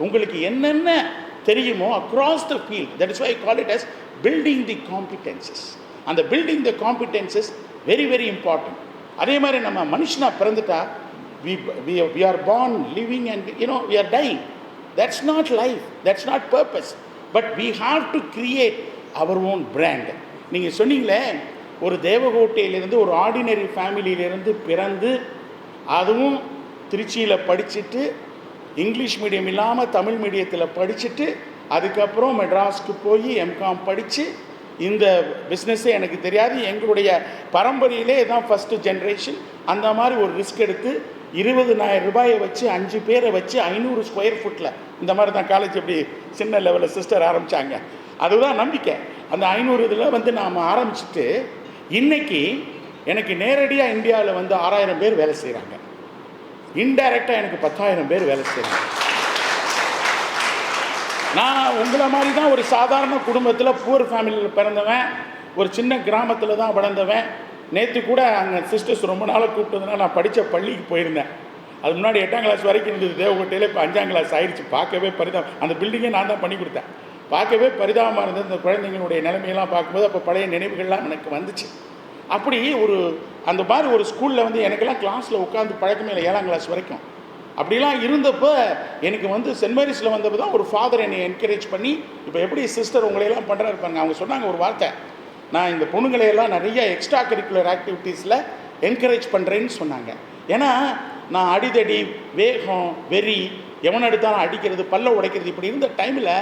உங்களுக்கு என்னென்ன தெரியுமோ across the field. That is why I call it as building the competencies. அந்த building the competencies very very important. அதே மாதிரி நம்ம மனுஷனாக பிறந்துட்டா we are born living and we are dying. That's not life, that's not purpose, but we have to create our own brand. நீங்கள் சொன்னீங்களே, ஒரு தேவகோட்டையிலேருந்து ஒரு ஆர்டினரி ஃபேமிலியிலேருந்து பிறந்து, அதுவும் திருச்சியில் படிச்சுட்டு, இங்கிலீஷ் மீடியம் இல்லாமல் தமிழ் மீடியத்தில் படிச்சுட்டு, அதுக்கப்புறம் மெட்ராஸ்க்கு போய் எம்காம் படித்து, இந்த பிஸ்னஸ்ஸே எனக்கு தெரியாது, எங்களுடைய பரம்பரையிலே தான் ஃபஸ்ட்டு ஜென்ரேஷன், அந்த மாதிரி ஒரு ரிஸ்க் எடுத்து 20,000 ரூபாயை வச்சு 5 பேரை வச்சு 500 ஸ்கொயர் ஃபுட்டில், இந்த மாதிரி தான் காலேஜ் எப்படி சின்ன லெவலில் சிஸ்டர் ஆரம்பித்தாங்க, அதுதான் நம்பிக்கை. அந்த 500 இதில் வந்து நாம் ஆரம்பிச்சுட்டு, இன்றைக்கி எனக்கு நேரடியாக இந்தியாவில் வந்து 6,000 பேர் வேலை செய்கிறாங்க, இன்டைரக்டாக எனக்கு 10,000 பேர் வேலை செய்கிறாங்க. நான் உங்களை மாதிரி தான் ஒரு சாதாரண குடும்பத்தில் புவர் ஃபேமிலியில் பிறந்தவன், ஒரு சின்ன கிராமத்தில் தான் வளர்ந்தவன். நேற்று கூட அங்கே சிஸ்டர்ஸ் ரொம்ப நாளாக கூப்பிட்டதுனால நான் படித்த பள்ளிக்கு போயிருந்தேன். அது முன்னாடி 8ஆம் கிளாஸ் வரைக்கும் இருந்தது தேவகோட்டையில், இப்போ 5ஆம் கிளாஸ் ஆயிடுச்சு. பார்க்கவே பரிதாபம், அந்த பில்டிங்கே நான் தான் பண்ணி கொடுத்தேன். பார்க்கவே பரிதாபமாக இருந்தது இந்த குழந்தைங்களுடைய நிலைமையெல்லாம் பார்க்கும்போது. அப்போ பழைய நினைவுகள்லாம் எனக்கு வந்துச்சு. அப்படி ஒரு அந்த மாதிரி ஒரு ஸ்கூலில் வந்து எனக்கெல்லாம் கிளாஸில் உட்காந்து பழக்கமே இல்லை 7ஆம் கிளாஸ் வரைக்கும். அப்படிலாம் இருந்தப்போ எனக்கு வந்து சென்ட் மேரிஸில் வந்தப்போ தான் ஒரு ஃபாதர் என்னை என்கரேஜ் பண்ணி, இப்போ எப்படி சிஸ்டர் உங்களையெல்லாம் பண்ணுறாரு பாருங்க. அவங்க சொன்னாங்க ஒரு வார்த்தை, நான் இந்த பொண்ணுங்களையெல்லாம் நிறைய எக்ஸ்ட்ரா கரிக்குலர் ஆக்டிவிட்டீஸில் என்கரேஜ் பண்ணுறேன்னு சொன்னாங்க. ஏன்னா நான் அடிதடி, வேகம், வெறி, எவனை எடுத்தாலும் அடிக்கிறது, பல்ல உடைக்கிறது, இப்படி இருந்த டைமில்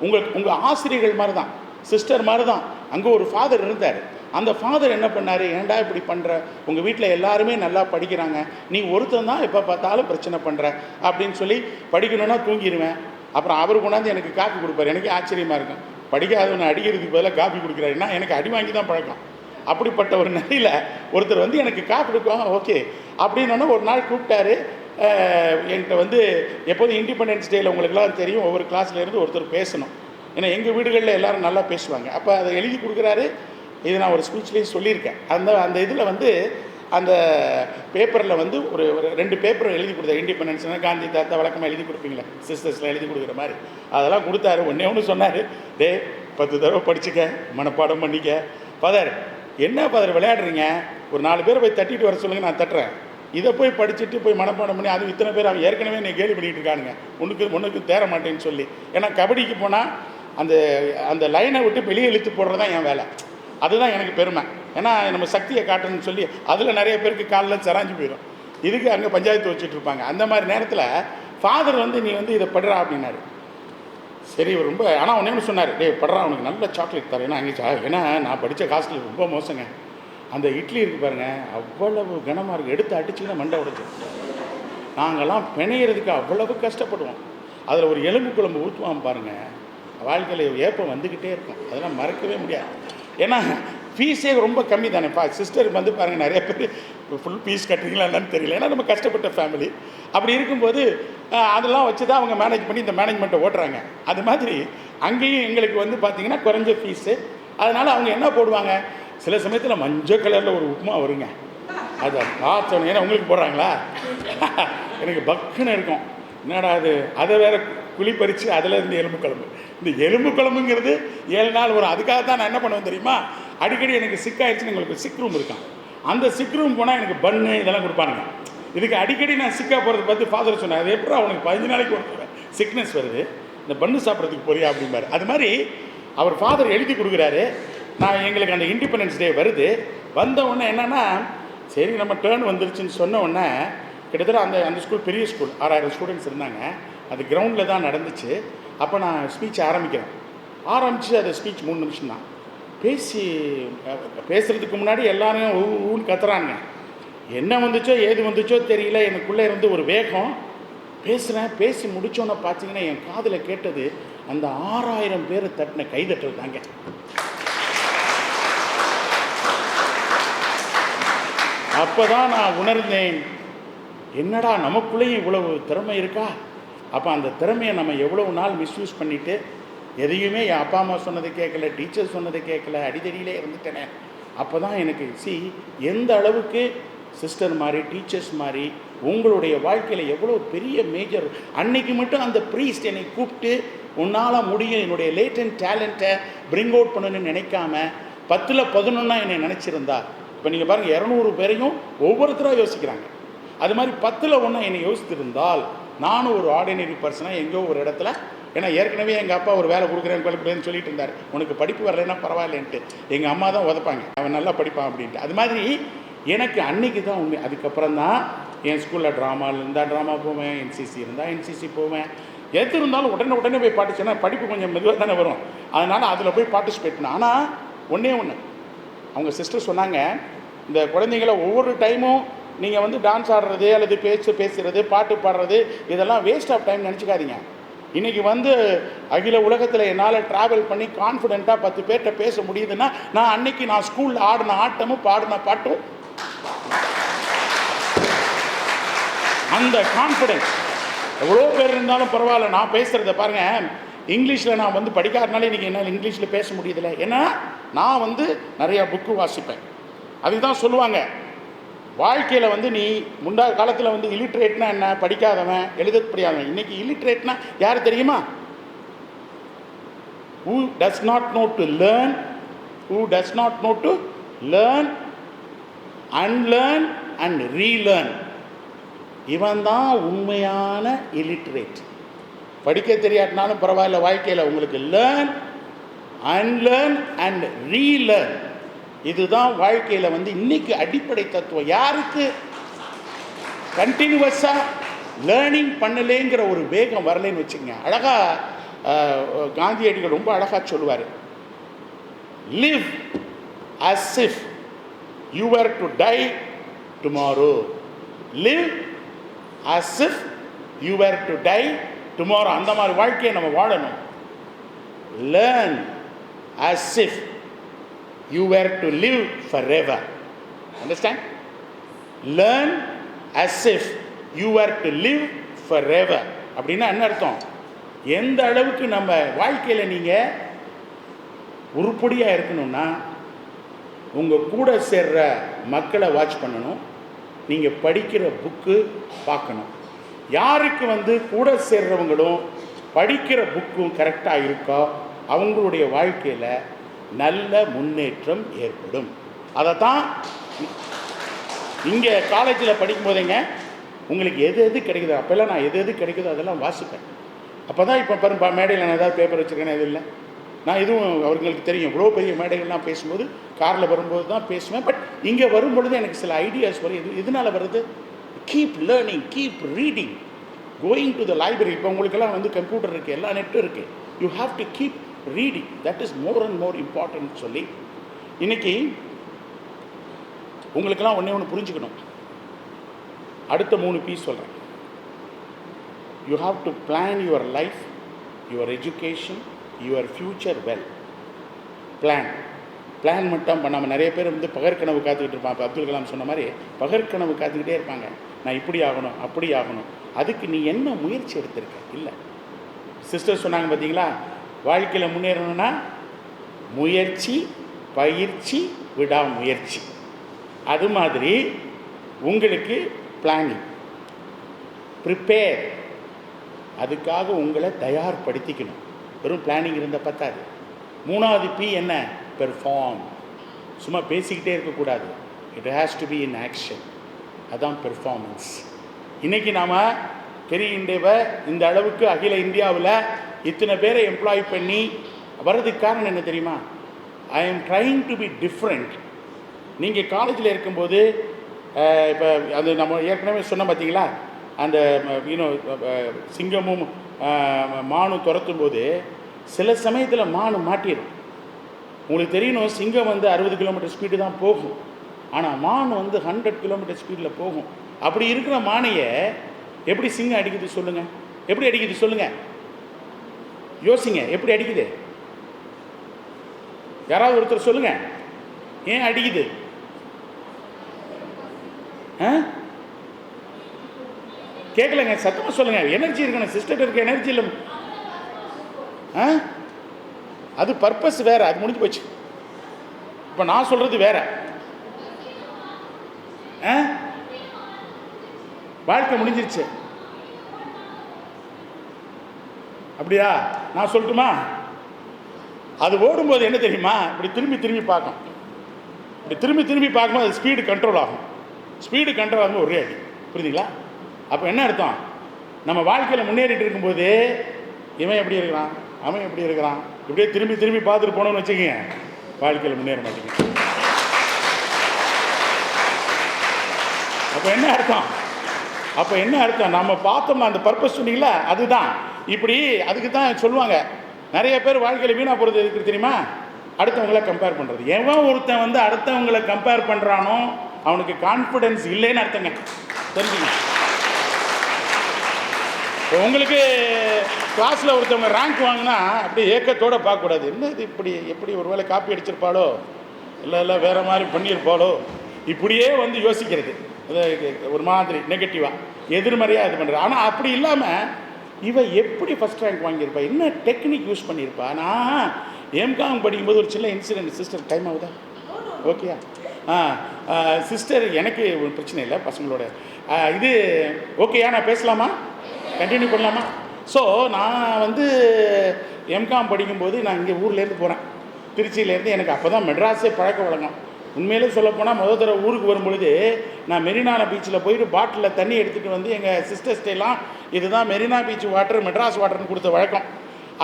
உங்கள் ஆசிரியர்கள் மாதிரி தான், சிஸ்டர் மாதிரி தான் அங்கே ஒரு ஃபாதர் இருந்தார். அந்த ஃபாதர் என்ன பண்ணார், ஏன்டா இப்படி பண்ணுற, உங்கள் வீட்டில் எல்லாருமே நல்லா படிக்கிறாங்க, நீ ஒருத்தன் தான் எப்போ பார்த்தாலும் பிரச்சனை பண்ணுற அப்படின்னு சொல்லி, படிக்கணுன்னா தூங்கிடுவேன். அப்புறம் அவர் கொண்டாந்து எனக்கு காப்பி கொடுப்பார். எனக்கு ஆச்சரியமாக இருக்கும், படிக்காதவனை அடிக்கிறதுக்கு பதிலாக காப்பி கொடுக்குறாருன்னா எனக்கு அடி வாங்கி தான் பழக்கம். அப்படிப்பட்ட ஒரு நிலையில் ஒருத்தர் வந்து எனக்கு காப்பி கொடுக்குவாங்க, ஓகே அப்படின்னா ஒரு நாள் கூப்பிட்டாரு. என்கிட்ட வந்து எப்போதும் இண்டிபெண்டன்ஸ் டேயில் உங்களுக்குலாம் தெரியும், ஒவ்வொரு கிளாஸ்லேருந்து ஒருத்தர் பேசணும். ஏன்னா எங்கள் வீடுகளில் எல்லோரும் நல்லா பேசுவாங்க. அப்போ அதை எழுதி கொடுக்குறாரு. இது நான் ஒரு ஸ்பீச்லேயும் சொல்லியிருக்கேன். அந்த இதில் வந்து அந்த பேப்பரில் வந்து ஒரு 2 பேப்பர் எழுதி கொடுத்தாரு. இண்டிபெண்டன்ஸ்னால் காந்தி தாத்தா வழக்கமாக எழுதி கொடுப்பீங்களே, சிஸ்டர்ஸ்லாம் எழுதி கொடுக்குற மாதிரி அதெல்லாம் கொடுத்தாரு. ஒன்று சொன்னார், 10 தடவை படிச்சுக்க, மனப்பாடம் பண்ணிக்க. ஃபாதர், என்ன ஃபாதர் விளையாடுறீங்க, ஒரு 4 பேரை போய் தட்டிட்டு வர சொல்லுங்கள், நான் தட்டுறேன். இதை போய் படிச்சுட்டு போய் மனப்பாடம் பண்ணி, அது இத்தனை பேர் அவன் ஏற்கனவே நீ கேலி பண்ணிகிட்டு இருக்கானுங்க, ஒன்றுக்கு தேர மாட்டேன்னு சொல்லி. ஏன்னா கபடிக்கு போனால் அந்த லைனை விட்டு வெளியே இழுத்து போடுறது தான் என் வேலை. அதுதான் எனக்கு பெருமை. ஏன்னா நம்ம சக்தியை காட்டணும்னு சொல்லி அதில் நிறைய பேருக்கு காலில் சராஞ்சு போயிடும். இதுக்கு அங்கே பஞ்சாயத்து வச்சுட்டு இருப்பாங்க. அந்த மாதிரி நேரத்தில் ஃபாதர் வந்து நீ வந்து இதை படுறா அப்படின்னாரு. சரி ரொம்ப, ஆனால் ஒன்று சொன்னார், படுறா அவனுக்கு நல்ல சாக்லேட் தரேன். ஏன்னா அங்கே ஏன்னா நான் படித்த காஸ்ட்டில் ரொம்ப மோசங்க. அந்த இட்லி இருக்குது பாருங்கள், அவ்வளவு கனமாக இருக்குது, எடுத்து அடிச்சுன்னா மண்டை உடைச்சு. நாங்கள்லாம் பிணையிறதுக்கு அவ்வளவு கஷ்டப்படுவோம். அதில் ஒரு எலும்பு குழம்பு ஊற்றுவான் பாருங்கள், வாழ்க்கையில் ஏப்பம் வந்துக்கிட்டே இருக்கும். அதெல்லாம் மறக்கவே முடியாது. ஏன்னா ஃபீஸே ரொம்ப கம்மி தானேப்பா. சிஸ்டர் வந்து பாருங்கள், நிறைய பேர் ஃபுல் ஃபீஸ் கட்டுறீங்களா என்னன்னு தெரியல. ஏன்னா நம்ம கஷ்டப்பட்ட ஃபேமிலி. அப்படி இருக்கும்போது அதெல்லாம் வச்சு தான் அவங்க மேனேஜ் பண்ணி இந்த மேனேஜ்மெண்ட்டை ஓட்டுறாங்க. அது மாதிரி அங்கேயும் எங்களுக்கு வந்து பார்த்திங்கன்னா குறைஞ்ச ஃபீஸு. அதனால் அவங்க என்ன போடுவாங்க, சில சமயத்தில் மஞ்சள் கலரில் ஒரு உப்புமா வருங்க. அதை பார்த்தோன்னே, ஏன்னா உங்களுக்கு போடுறாங்களா, எனக்கு பக்குன்னு இருக்கும். என்னடா அது, அதை வேறு குழி பறித்து அதில் இருந்து எலும்பு குழம்பு. இந்த எலும்பு குழம்புங்கிறது 7 நாள் வரும். அதுக்காக தான் நான் என்ன பண்ணுவேன் தெரியுமா, அடிக்கடி எனக்கு சிக்காயிடுச்சுன்னு எங்களுக்கு சிக் ரூம் இருக்கான். அந்த சிக் ரூம் போனால் எனக்கு பன்னு இதெல்லாம் கொடுப்பானுங்க. இதுக்கு அடிக்கடி நான் சிக்காக போகிறத பார்த்து ஃபாதர் சொன்னேன், அது எப்போ அவனுக்கு 15 நாளைக்கு ஒரு சிக்னஸ் வருது, இந்த பன்னு சாப்பிட்றதுக்கு போறியா அப்படிம்பாரு. அது மாதிரி அவர் ஃபாதர் எழுதி கொடுக்குறாரு. நான் எங்களுக்கு அந்த இண்டிபெண்டன்ஸ் டே வருது. வந்த உடனே என்னென்னா, சரி நம்ம டேர்ன் வந்துருச்சுன்னு சொன்ன உடனே, கிட்டத்தட்ட அந்த ஸ்கூல் பெரிய ஸ்கூல், 6,000 ஸ்டூடெண்ட்ஸ் இருந்தாங்க. அது கிரவுண்டில் தான் நடந்துச்சு. அப்போ நான் ஸ்பீச் ஆரம்பித்து அது ஸ்பீச் 3 நிமிஷம் தான். பேசுகிறதுக்கு முன்னாடி எல்லாரும் ஊன்னு கத்துறாங்க. என்ன வந்துச்சோ ஏது வந்துச்சோ தெரியல, எனக்குள்ளே இருந்து ஒரு வேகம். பேசி முடித்தோன்னே பார்த்தீங்கன்னா என் காதில் கேட்டது அந்த 6,000 பேரை தட்டின கைதட்டல் தாங்க. அப்போ தான் நான் உணர்ந்தேன், என்னடா நமக்குள்ளேயும் இவ்வளவு திறமை இருக்கா. அப்போ அந்த திறமையை நம்ம எவ்வளவு நாள் மிஸ்யூஸ் பண்ணிவிட்டு, எதையுமே என் அப்பா அம்மா சொன்னதை கேட்கல, டீச்சர் சொன்னதை கேட்கல, அடிதடியிலே இருந்துட்டேனே. அப்போ தான் எனக்கு எந்த அளவுக்கு சிஸ்டர் மாதிரி, டீச்சர்ஸ் மாதிரி உங்களுடைய வாழ்க்கையில் எவ்வளோ பெரிய மேஜர். அன்னைக்கு மட்டும் அந்த ப்ரீஸ்ட் என்னை கூப்பிட்டு, உன்னால் முடியும், என்னுடைய லேட்டன்ட் டேலண்ட்டை பிரிங் அவுட் பண்ணணும்னு நினைக்காம 10ல் 11 என்னை நினச்சிருந்தா, இப்போ நீங்கள் பாருங்கள் 200 பேரையும் ஒவ்வொருத்தராக யோசிக்கிறாங்க. அது மாதிரி 10ல் 1 என்னை யோசித்திருந்தால் நானும் ஒரு ஆர்டினரி பர்சனாக எங்கேயோ ஒரு இடத்துல ஏன்னா ஏற்கனவே எங்கள் அப்பா ஒரு வேலை கொடுக்குறேன்னு சொல்லிட்டு இருந்தார், உனக்கு படிப்பு வரலைன்னா பரவாயில்லன்ட்டு. எங்கள் அம்மா தான் உதப்பாங்க, அவன் நல்லா படிப்பான் அப்படின்ட்டு. அது மாதிரி எனக்கு அன்னைக்கு தான் உண்மை. அதுக்கப்புறம் தான் என் ஸ்கூலில் ட்ராமாவில் இருந்தால் ட்ராமா போவேன், என்சிசி இருந்தால் என்சிசி போவேன். எது இருந்தாலும் உடனே போய் பாட்டுச்சுன்னா படிப்பு கொஞ்சம் மெதுவாக தானே வரும். அதனால் அதில் போய் பார்ட்டிசிபேட் பண்ணேன். ஆனால் ஒன்றே அவங்க சிஸ்டர் சொன்னாங்க, இந்த குழந்தைங்களை ஒவ்வொரு டைமும் நீங்கள் வந்து டான்ஸ் ஆடுறது அல்லது பேசுகிறது பாட்டு பாடுறது இதெல்லாம் வேஸ்ட் ஆஃப் டைம் நினச்சிக்காதீங்க. இன்றைக்கி வந்து அகில உலகத்தில் என்னால் ட்ராவல் பண்ணி கான்ஃபிடென்ட்டாக 10 பேர்கிட்ட பேச முடியுதுன்னா நான் அன்னைக்கு நான் ஸ்கூலில் ஆடின ஆட்டமும் பாடின பாட்டும் அந்த கான்ஃபிடென்ஸ் எவ்வளோ பேர் இருந்தாலும் பரவாயில்ல. நான் பேசுகிறத பாருங்கள், இங்கிலீஷில் நான் வந்து படிக்காதனால இன்றைக்கி என்னால் இங்கிலீஷில் பேச முடியுதில்ல. ஏன்னா நான் வந்து நிறையா புக்கு வாசிப்பேன். அதுதான் சொல்லுவாங்க, வாழ்க்கையில் வந்து நீ முண்டா காலத்தில் வந்து இல்லிட்ரேட்னா என்ன, படிக்காதவன் எழுத படியாதவன். இன்றைக்கி இல்லிட்ரேட்னா யார் தெரியுமா? who does not know to learn, who does not know to learn, unlearn and relearn. இவன் தான் உண்மையான இல்லிட்ரேட். படிக்க தெரியாட்டினாலும் பரவாயில்ல, வாழ்க்கையில் உங்களுக்கு லேர்ன், அன்லேர்ன் அண்ட் ரீலேர்ன், இதுதான் வாழ்க்கையில் வந்து இன்னைக்கு அடிப்படை தத்துவம். யாருக்கு கண்டினியூவஸாக லேர்னிங் பண்ணலேங்கிற ஒரு வேகம் வரலைன்னு வச்சுக்கங்க. அழகாக காந்தியடிகள் ரொம்ப அழகாக சொல்லுவார், live as if you were to die tomorrow. Live as if you were to die tomorrow. அந்த மாதிரி வாழ்க்கையை நம்ம வாழணும். Learn as if you were to live forever. Understand? Learn as if you were to live forever. அப்படின்னா என்ன அர்த்தம்? எந்த அளவுக்கு நம்ம வாழ்க்கையில் நீங்கள் உருப்படியாக இருக்கணும்னா உங்கள் கூட சேர்ற மக்களை வாட்ச் பண்ணணும், நீங்கள் படிக்கிற புக்கு பார்க்கணும். யாருக்கு வந்து கூட சேர்றவங்களும் படிக்கிற புக்கும் கரெக்டாக இருக்கோ அவங்களுடைய வாழ்க்கையில் நல்ல முன்னேற்றம் ஏற்படும். அதை தான் இங்கே காலேஜில் படிக்கும் போதேங்க உங்களுக்கு எது கிடைக்குதோ, அப்போல்லாம் நான் எது கிடைக்குதோ அதெல்லாம் வாசிப்பேன். அப்போ தான் இப்போ பாருங்க, மேடையில் நான் ஏதாவது பேப்பர் வச்சுருக்கேன், எது இல்லை நான் இதுவும் அவங்களுக்கு தெரியும். இவ்வளோ பெரிய மேடைகள்லாம் பேசும்போது காரில் வரும்போது தான் பேசுவேன். பட் இங்கே வரும்பொழுது எனக்கு சில ஐடியாஸ் வரும். எதனால் வருது? Keep learning, keep reading, going to the library. இப்போ உங்களுக்கெல்லாம் வந்து கம்ப்யூட்டர் இருக்குது, எல்லா நெட்டும் இருக்குது. You have to keep reading, that is more and more important சொல்லி இன்னைக்கு உங்களுக்கெல்லாம் ஒன்று புரிஞ்சுக்கணும். அடுத்த 3 பீஸ் சொல்கிறேன். You have to plan your life, your education, your future well. Plan மட்டும் பண்ணாமல் நிறைய பேர் வந்து பகற்கனவு காத்துக்கிட்டு இருப்பான். இப்போ அப்துல் கலாம் சொன்ன மாதிரி பகற்கனவு காத்துக்கிட்டே இருப்பாங்க, நான் இப்படி ஆகணும் அப்படி ஆகணும். அதுக்கு நீ என்ன முயற்சி எடுத்திருக்க? இல்லை, சிஸ்டர் சொன்னாங்க பார்த்தீங்களா, வாழ்க்கையில் முன்னேறணும்னா முயற்சி, பயிற்சி, விடாமுயற்சி. அது மாதிரி உங்களுக்கு பிளானிங், ப்ரிப்பேர், அதுக்காக உங்களை தயார்படுத்திக்கணும். வெறும் பிளானிங் இருந்தால் பத்தாது. 3வது பி என்ன? பெர்ஃபார்ம். சும்மா பேசிக்கிட்டே இருக்கக்கூடாது, it has to be in action. அதுதான் பெர்ஃபார்மன்ஸ். இன்றைக்கி நாம் பெரிய இந்தியாவை இந்த அளவுக்கு அகில இந்தியாவில் இத்தனை பேரை எம்ப்ளாய் பண்ணி வர்றதுக்கு காரணம் என்ன தெரியுமா? I am trying to be different. நீங்கள் காலேஜில் இருக்கும்போது இப்போ அது நம்ம ஏற்கனவே சொன்ன பார்த்தீங்களா, அந்த சிங்கமும் மானும் துரத்தும் போது சில சமயத்தில் மானு மாட்டிடும். உங்களுக்கு தெரியணும், சிங்கம் வந்து 60 கிலோமீட்டர் ஸ்பீடு தான் போகும், ஆனால் மான் வந்து 100 கிலோமீட்டர் ஸ்பீடில் போகும். அப்படி இருக்கிற மானையை எப்படி சிங்கம் அடிக்குது சொல்லுங்கள்? எப்படி அடிக்குது சொல்லுங்கள்? யோசிங்க, எப்படி அடிக்குது? யாராவது ஒருத்தர் சொல்லுங்க, ஏன் அடிக்குது? கேட்கலங்க, சத்தமாக சொல்லுங்க. எனர்ஜி இருக்கணும், சிஸ்டர் இருக்க எனர்ஜி இல்லை. அது பர்பஸ் வேற, அது முடிஞ்சு போச்சு. இப்போ நான் சொல்றது வேற. வாழ்க்கை முடிஞ்சிருச்சு. அப்படியா? நான் சொல்லட்டுமா? அது ஓடும்போது என்ன தெரியுமா, இப்படி திரும்பி பார்க்கும். இப்படி திரும்பி பார்க்கும்போது அது ஸ்பீடு கண்ட்ரோல் ஆகும். ஸ்பீடு கண்ட்ரோல் ஆகும்போது ஒரே அடி. புரியுதுங்களா? அப்போ என்ன அர்த்தம்? நம்ம வாழ்க்கையில் முன்னேறிட்டு இருக்கும்போது இவன் எப்படி இருக்கிறான், அவன் எப்படி இருக்கிறான், இப்படியே திரும்பி திரும்பி பார்த்துட்டு போனோன்னு வச்சுக்கோங்க, வாழ்க்கையில் முன்னேற மாட்டேங்க. அப்போ என்ன அர்த்தம்? அப்போ என்ன அர்த்தம்? நம்ம பார்த்தோம்னா அந்த பர்பஸ் சொன்னீங்களா, அதுதான் இப்படி. அதுக்கு தான் சொல்லுவாங்க, நிறைய பேர் வாழ்க்கையில் வீணாக போகிறது எதுக்கு தெரியுமா? அடுத்தவங்கள கம்பேர் பண்ணுறது. எவன் ஒருத்தன் வந்து அடுத்தவங்களை கம்பேர் பண்ணுறானோ அவனுக்கு கான்ஃபிடென்ஸ் இல்லைன்னு அர்த்தங்க, தெரிஞ்சுங்க. உங்களுக்கு கிளாஸில் ஒருத்தவங்க ரேங்க் வாங்கினா அப்படியே ஏக்கத்தோடு பார்க்கக்கூடாது. என்ன இது இப்படி, எப்படி ஒரு வேளை காப்பி அடிச்சிருப்பாளோ, இல்லை வேறு மாதிரி பண்ணியிருப்பாளோ, இப்படியே வந்து யோசிக்கிறது. ஒரு மாதிரி நெகட்டிவாக எதிர்மறையாக இது பண்ணுறது. ஆனால் அப்படி இல்லாமல் இவன் எப்படி ஃபஸ்ட் ரேங்க் வாங்கியிருப்பா, என்ன டெக்னிக் யூஸ் பண்ணியிருப்பா. நான் எம்காம் படிக்கும்போது ஒரு சின்ன இன்சிடென்ட். சிஸ்டர் டைம் ஆகுதா? ஓகேயா? சிஸ்டர், எனக்கு ஒரு பிரச்சனை இல்லை பசங்களோட. இது ஓகேயா? நான் பேசலாமா? கண்டினியூ பண்ணலாமா? ஸோ நான் வந்து எம்காம் படிக்கும்போது நான் இங்கே ஊர்லேருந்து போகிறேன், திருச்சியிலேருந்து. எனக்கு அப்போ தான் மெட்ராஸே பழக்க வழக்கம். உண்மையிலே சொல்லப்போனால் முதல் தடவை ஊருக்கு வரும்பொழுது நான் மெரினா பீச்சில் போயிட்டு பாட்டிலில் தண்ணி எடுத்துகிட்டு வந்து எங்கள் சிஸ்டர்ஸ்டெல்லாம் இதுதான் மெரினா பீச் வாட்டர், மெட்ராஸ் வாட்டர்னு கொடுத்த வழக்கம்.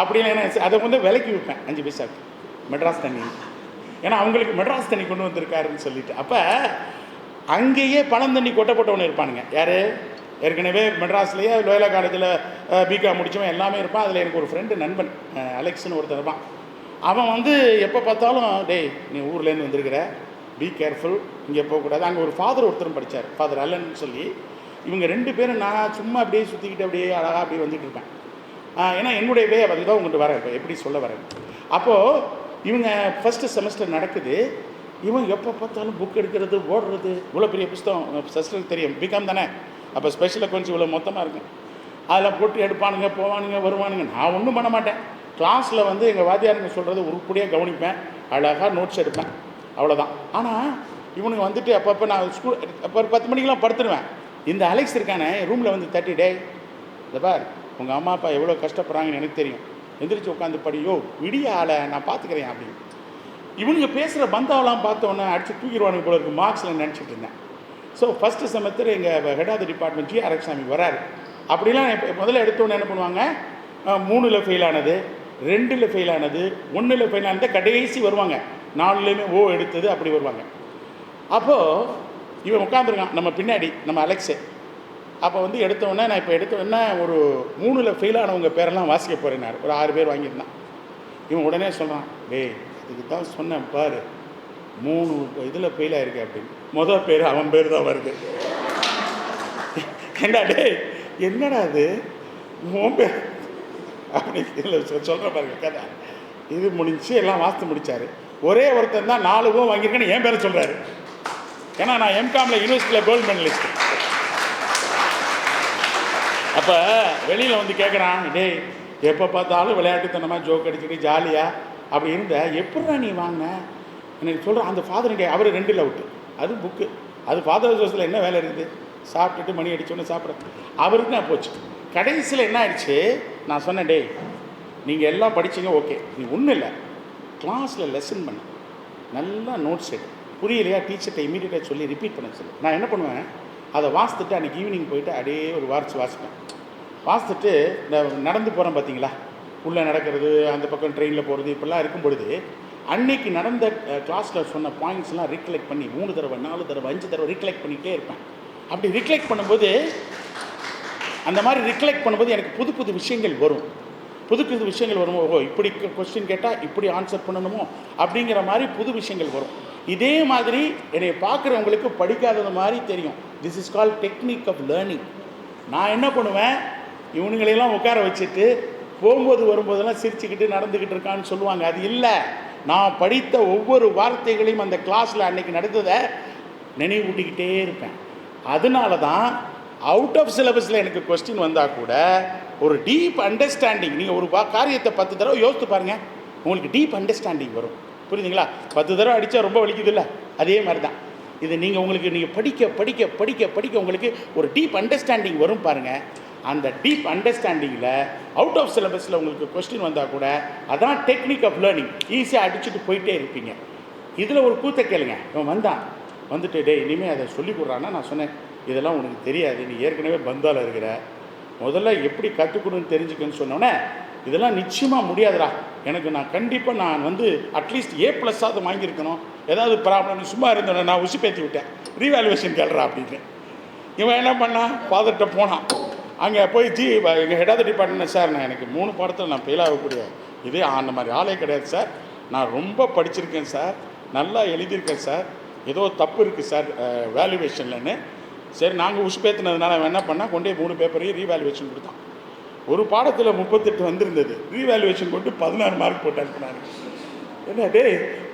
அப்படின்னு எனக்கு அதை வந்து விலைக்கு விற்பேன் 5 பைசாவுக்கு மெட்ராஸ் தண்ணி. ஏன்னா அவங்களுக்கு மெட்ராஸ் தண்ணி கொண்டு வந்திருக்காருன்னு சொல்லிட்டு. அப்போ அங்கேயே பழந்தண்ணி கொட்டை போட்டவனு இருப்பானுங்க. யார்? ஏற்கனவே மெட்ராஸ்லேயே லோயலா காலேஜில் பிகாம் முடித்தவன் எல்லாமே இருப்பான். அதில் எனக்கு ஒரு ஃப்ரெண்டு, நண்பன் அலெக்ஸ்னு ஒருத்தர் இருப்பான். அவன் வந்து எப்போ பார்த்தாலும், டேய் நீ ஊர்லேருந்து வந்திருக்கிற, பி கேர்ஃபுல், இங்கே போகக்கூடாது. அங்கே ஒரு ஃபாதர் ஒருத்தரும் படித்தார், ஃபாதர் அல்லன்னு சொல்லி. இவங்க 2 பேரும் நான் சும்மா அப்படியே சுற்றிக்கிட்டு அப்படியே அழகாக அப்படியே வந்துட்டு இருப்பேன். ஏன்னா என்னுடைய வே அதுக்கு தான் உங்கள்கிட்ட வரேன், இப்போ எப்படி சொல்ல வரேன். அப்போது இவங்க ஃபஸ்ட்டு செமஸ்டர் நடக்குது. இவன் எப்போ பார்த்தாலும் புக் எடுக்கிறது, ஓடுறது. இவ்வளோ பெரிய புஸ்தகம் சிஸ்டருக்கு தெரியும், பிகாம் தானே, அப்போ ஸ்பெஷலாக கொஞ்சம் இவ்வளோ மொத்தமாக இருக்கும். அதில் போட்டு எடுப்பானுங்க, போவானுங்க, வருவானுங்க. நான் ஒன்றும் பண்ண மாட்டேன். கிளாஸில் வந்து எங்கள் வாத்தியாருங்க சொல்கிறது உருப்படியாக கவனிப்பேன், அழகாக நோட்ஸ் எடுப்பேன், அவ்வளோதான். ஆனால் இவனுங்க வந்துட்டு அப்பப்போ நான் ஸ்கூல் அப்போ ஒரு 10 மணிக்கெலாம் படுத்துடுவேன். இந்த அலெக்ஸ் இருக்கானே ரூமில் வந்து தட்டி, டே இந்த பார் உங்கள் அம்மா அப்பா எவ்வளோ கஷ்டப்படுறாங்கன்னு எனக்கு தெரியும், எந்திரிச்சு உட்காந்து படியோ, விடிய ஆளை நான் பார்த்துக்கிறேன் அப்படின்னு. இவனுங்க பேசுகிற பந்தாவெல்லாம் பார்த்தோன்னே அடித்து தூக்கிடுவானுங்க போல இருக்குது, மார்க்ஸில் நினச்சிட்டு இருந்தேன். ஸோ ஃபஸ்ட்டு செமஸ்டர் எங்கள் head of the department G Arasamy வராரு. அப்படிலாம் முதல்ல எடுத்தோன்னே என்ன பண்ணுவாங்க, 3ல் ஃபெயில் ஆனது, 2ல் ஃபெயில் ஆனது, 1ல் ஃபெயில் ஆனது, கடைசி வருவாங்க 4லேயுமே ஓ எடுத்தது, அப்படி வருவாங்க. அப்போது இவன் உட்காந்துருக்கான் நம்ம பின்னாடி, நம்ம அலெக்ஸு. அப்போ வந்து எடுத்தோடனே நான் இப்போ எடுத்தோடனே ஒரு 3ல் ஃபெயில் ஆனவங்க பேரெல்லாம் வாசிக்க போகிறேன். ஒரு 6 பேர் வாங்கியிருந்தான். இவன் உடனே சொல்கிறான், டேய் இதுக்கு தான் சொன்னேன் பாரு, 3 இதில் ஃபெயில் ஆகிருக்கு அப்படின்னு. முதல் பேர் அவன் பேர் தான் வருது. என்ன டேய் என்னடா அது உன் பேர் அப்படி இதில் சொல்கிற பாருங்க கதை. இது முடிஞ்சு எல்லாம் வாசித்து முடித்தார். ஒரே ஒருத்தன் தான் 4 வாங்கியிருக்கேன்னு என் பேரை சொல்கிறாரு. ஏன்னா நான் எம்காமில் யூனிவர்சிட்டியில் கோல்டு மெடலிஸ்ட். அப்போ வெளியில் வந்து கேட்குறான், டேய் எப்போ பார்த்தாலும் விளையாட்டுத்தனமாக ஜோக் அடிச்சுட்டு ஜாலியாக அப்படி இருந்த எப்படா நீ வாங்கின எனக்கு சொல்கிறேன். அந்த ஃபாதர் அவர் 2ல் அவுட்டு, அது புக்கு, அது ஃபாதர் ஹவுஸில் என்ன வேலை இருக்குது, சாப்பிட்டுட்டு மணி அடித்தோன்னே சாப்பிட்றேன். அவருக்கு நான் போச்சு. கடைசியில் என்ன ஆயிடுச்சு, நான் சொன்னேன், டேய் நீங்கள் எல்லாம் படிச்சிங்க ஓகே, நீ ஒன்றும் இல்லை, கிளாஸில் லெசன் பண்ண நல்லா நோட்ஸ் எடு, புரியலையா டீச்சர்கிட்ட இமீடியட்டாக சொல்லி ரிப்பீட் பண்ண சொல்லி. நான் என்ன பண்ணுவேன், அதை வாசித்துட்டு அன்றைக்கி ஈவினிங் போயிட்டு அப்படியே ஒரு வாசிப்பேன். வாசித்துட்டு இந்த நடந்து போகிறேன் பார்த்தீங்களா, உள்ளே நடக்கிறது, அந்த பக்கம் ட்ரெயினில் போகிறது, இப்படிலாம் இருக்கும் பொழுது அன்னைக்கு நடந்த கிளாஸில் சொன்ன பாயிண்ட்ஸ்லாம் ரீகலெக்ட் பண்ணி 3 தடவை 4 தடவை 5 தடவை ரீகலெக்ட் பண்ணிகிட்டே இருப்பேன். அப்படி ரீகலெக்ட் பண்ணும்போது, அந்த மாதிரி ரீகலெக்ட் பண்ணும்போது எனக்கு புது புது விஷயங்கள் வரும். புது புது விஷயங்கள் வருமோ, ஓ இப்படி கொஸ்டின் கேட்டால் இப்படி ஆன்சர் பண்ணணுமோ அப்படிங்கிற மாதிரி புது விஷயங்கள் வரும். இதே மாதிரி என்னை பார்க்குறவங்களுக்கு படிக்காதது மாதிரி தெரியும். This is called technique of learning. நான் என்ன பண்ணுவேன், இவனுங்களையெல்லாம் உட்கார வச்சுட்டு போகும்போது வரும்போதெல்லாம் சிரிச்சுக்கிட்டு நடந்துக்கிட்டு இருக்கான்னு சொல்லுவாங்க. அது இல்லை, நான் படித்த ஒவ்வொரு வார்த்தைகளையும் அந்த கிளாஸில் அன்றைக்கி நடந்ததை நினைவூட்டிக்கிட்டே இருப்பேன். அதனால தான் அவுட் ஆஃப் சிலபஸில் எனக்கு கொஸ்டின் வந்தால் கூட ஒரு டீப் அண்டர்ஸ்டாண்டிங், நீங்கள் ஒரு காரியத்தை 10 தடவை யோசித்து பாருங்கள், உங்களுக்கு டீப் அண்டர்ஸ்டாண்டிங் வரும். புரியுதுங்களா? 10 தடவை அடித்தா ரொம்ப வலிக்குது இல்லை, அதே மாதிரி தான் இது. நீங்கள் படிக்க படிக்க படிக்க படிக்க உங்களுக்கு ஒரு டீப் அண்டர்ஸ்டாண்டிங் வரும் பாருங்கள். அந்த டீப் அண்டர்ஸ்டாண்டிங்கில் அவுட் ஆஃப் சிலபஸில் உங்களுக்கு கொஸ்டின் வந்தால் கூட அதான் டெக்னிக் ஆஃப் லேர்னிங். ஈஸியாக அடிச்சுட்டு போயிட்டே இருப்பீங்க. இதில் ஒரு கூத்தை கேளுங்க. இவன் வந்துட்டு டேய் இனிமேல் அதை சொல்லி கொடுறான்னா, நான் சொன்னேன் இதெல்லாம் உனக்கு தெரியாது, நீ ஏற்கனவே பந்தாவில் இருக்கிற, முதல்ல எப்படி கற்றுக்கணும்னு தெரிஞ்சுக்கன்னு சொன்னோன்னே இதெல்லாம் நிச்சயமாக முடியாதுடா, எனக்கு நான் கண்டிப்பாக நான் வந்து அட்லீஸ்ட் A+ஆவது வாங்கியிருக்கணும், ஏதாவது ப்ராப்ளம் சும்மா இருந்தேன், நான் உசுப்பேற்றி விட்டேன், ரீவேல்யூவேஷன் கேள்றா அப்படின்னு. இவன் என்ன பண்ணான், ஃபாதர்கிட்ட போனான். அங்கே போய் எங்கள் head of the department, sir நான் எனக்கு 3 பாடத்தில் நான் ஃபெயில் ஆகக்கூடிய இதே அந்த மாதிரி ஆளே கிடையாது சார், நான் ரொம்ப படிச்சிருக்கேன் சார், நல்லா எழுதியிருக்கேன் சார், ஏதோ தப்பு இருக்குது சார் வேல்யூவேஷன்லன்னு. சரி, நாங்கள் உசுப்பேற்றினதுனால அவன் என்ன பண்ணால் கொண்டே 3 பேப்பரையும் ரீவேல்யூவேஷன் கொடுத்தான். ஒரு பாடத்தில் 38 வந்திருந்தது, ரீவேல்யூவேஷன் கொண்டு 16 மார்க் போட்டு அனுப்பினாரு. என்ன டே,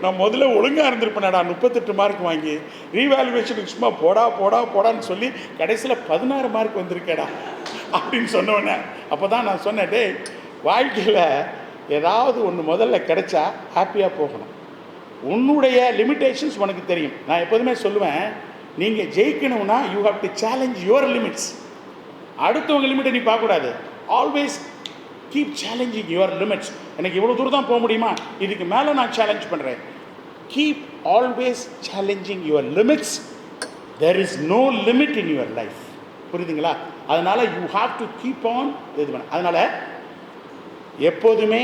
நான் முதல்ல ஒழுங்காக இருந்திருப்பேனடா, 38 மார்க் வாங்கி ரீவேல்யூவேஷனுக்கு சும்மா போடான்னு சொல்லி கடைசியில் 16 மார்க் வந்திருக்கேடா அப்படின்னு சொன்னோன்னே அப்போ தான் நான் சொன்னேன், டே வாழ்க்கையில் ஏதாவது ஒன்று முதல்ல கிடைச்சா ஹாப்பியாக போகணும். உன்னுடைய லிமிட்டேஷன்ஸ் உனக்கு தெரியும். நான் எப்போதுமே சொல்லுவேன், நீங்கள் ஜெயிக்கணும்னா you have to challenge your limits. அடுத்தவங்க லிமிட்டை நீ பார்க்கக்கூடாது. Always keep challenging your limits. எனக்கு இவ்வளோ தூரம் தான் போக முடியுமா, இதுக்கு மேலே நான் சேலஞ்ச் பண்ணுறேன். Keep always challenging your limits. There is no limit in your life. புரியுதுங்களா? அதனால் you have to keep on இது பண்ண. அதனால் எப்போதுமே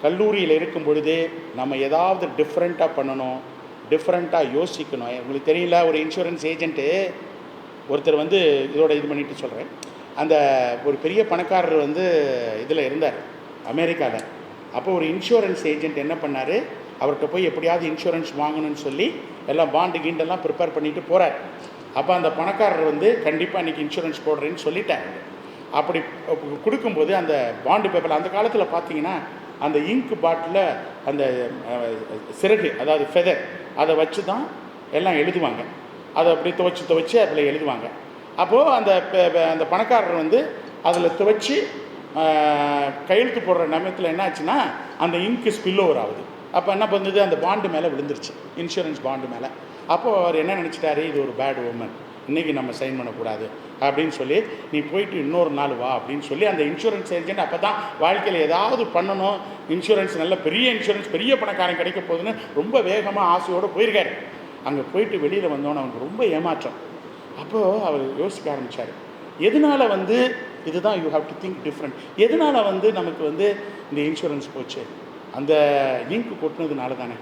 கல்லூரியில் இருக்கும் பொழுது நம்ம ஏதாவது டிஃப்ரெண்ட்டாக பண்ணணும், டிஃப்ரெண்ட்டாக யோசிக்கணும். உங்களுக்கு தெரியல, ஒரு இன்சூரன்ஸ் ஏஜென்ட்டு ஒருத்தர் வந்து இதோட இது பண்ணிட்டு சொல்கிறேன், அந்த ஒரு பெரிய பணக்காரர் வந்து இதில் இருந்தார் அமெரிக்காவில். அப்போ ஒரு இன்சூரன்ஸ் ஏஜென்ட் என்ன பண்ணார், அவர்கிட்ட போய் எப்படியாவது இன்சூரன்ஸ் வாங்கணும்னு சொல்லி எல்லாம் பாண்டு கீண்டெல்லாம் ப்ரிப்பேர் பண்ணிவிட்டு போகிறார். அப்போ அந்த பணக்காரர் வந்து கண்டிப்பாக இன்றைக்கி இன்சூரன்ஸ் போடுறேன்னு சொல்லிட்டார். அப்படி கொடுக்கும்போது அந்த பாண்டு பேப்பரில் அந்த காலத்தில் பார்த்தீங்கன்னா அந்த இங்க் பாட்டில் அந்த சிறகு, அதாவது ஃபெதர், அதை வச்சு தான் எல்லாம் எழுதுவாங்க. அதை அப்படி துவைச்சி அதில் எழுதுவாங்க. அப்போது அந்த பணக்காரர் வந்து அதில் துவைச்சி கையெழுத்து போடுற நேரத்தில் என்ன ஆச்சுன்னா அந்த இங்கு ஸ்பில் ஓவர் ஆகுது. அப்போ என்ன பண்ணுது, அந்த பாண்டு மேலே விழுந்துருச்சு, இன்சூரன்ஸ் பாண்டு மேலே. அப்போது அவர் என்ன நினச்சிட்டாரு, இது ஒரு பேட் ஓமன், இன்றைக்கி நம்ம சைன் பண்ணக்கூடாது அப்படின்னு சொல்லி, நீ போயிட்டு இன்னொரு நாள் வா அப்படின்னு சொல்லி அந்த இன்சூரன்ஸ் ஏஜென்ட் அப்போ தான் வாழ்க்கையில் ஏதாவது பண்ணணும், இன்சூரன்ஸ் நல்ல பெரிய இன்சூரன்ஸ், பெரிய பணக்காரன் கிடைக்க போகுதுன்னு ரொம்ப வேகமாக ஆசையோடு போயிருக்காரு. அங்கே போயிட்டு வெளியில் வந்தோன்னே அவனுக்கு ரொம்ப ஏமாற்றம். அப்போது அவர் யோசிக்க ஆரம்பித்தார், எதனால் வந்து இதுதான் you have to think different. எதனால் வந்து நமக்கு வந்து இந்த இன்சூரன்ஸ் போச்சு, அந்த இங்கு கொட்டினதுனால தானே.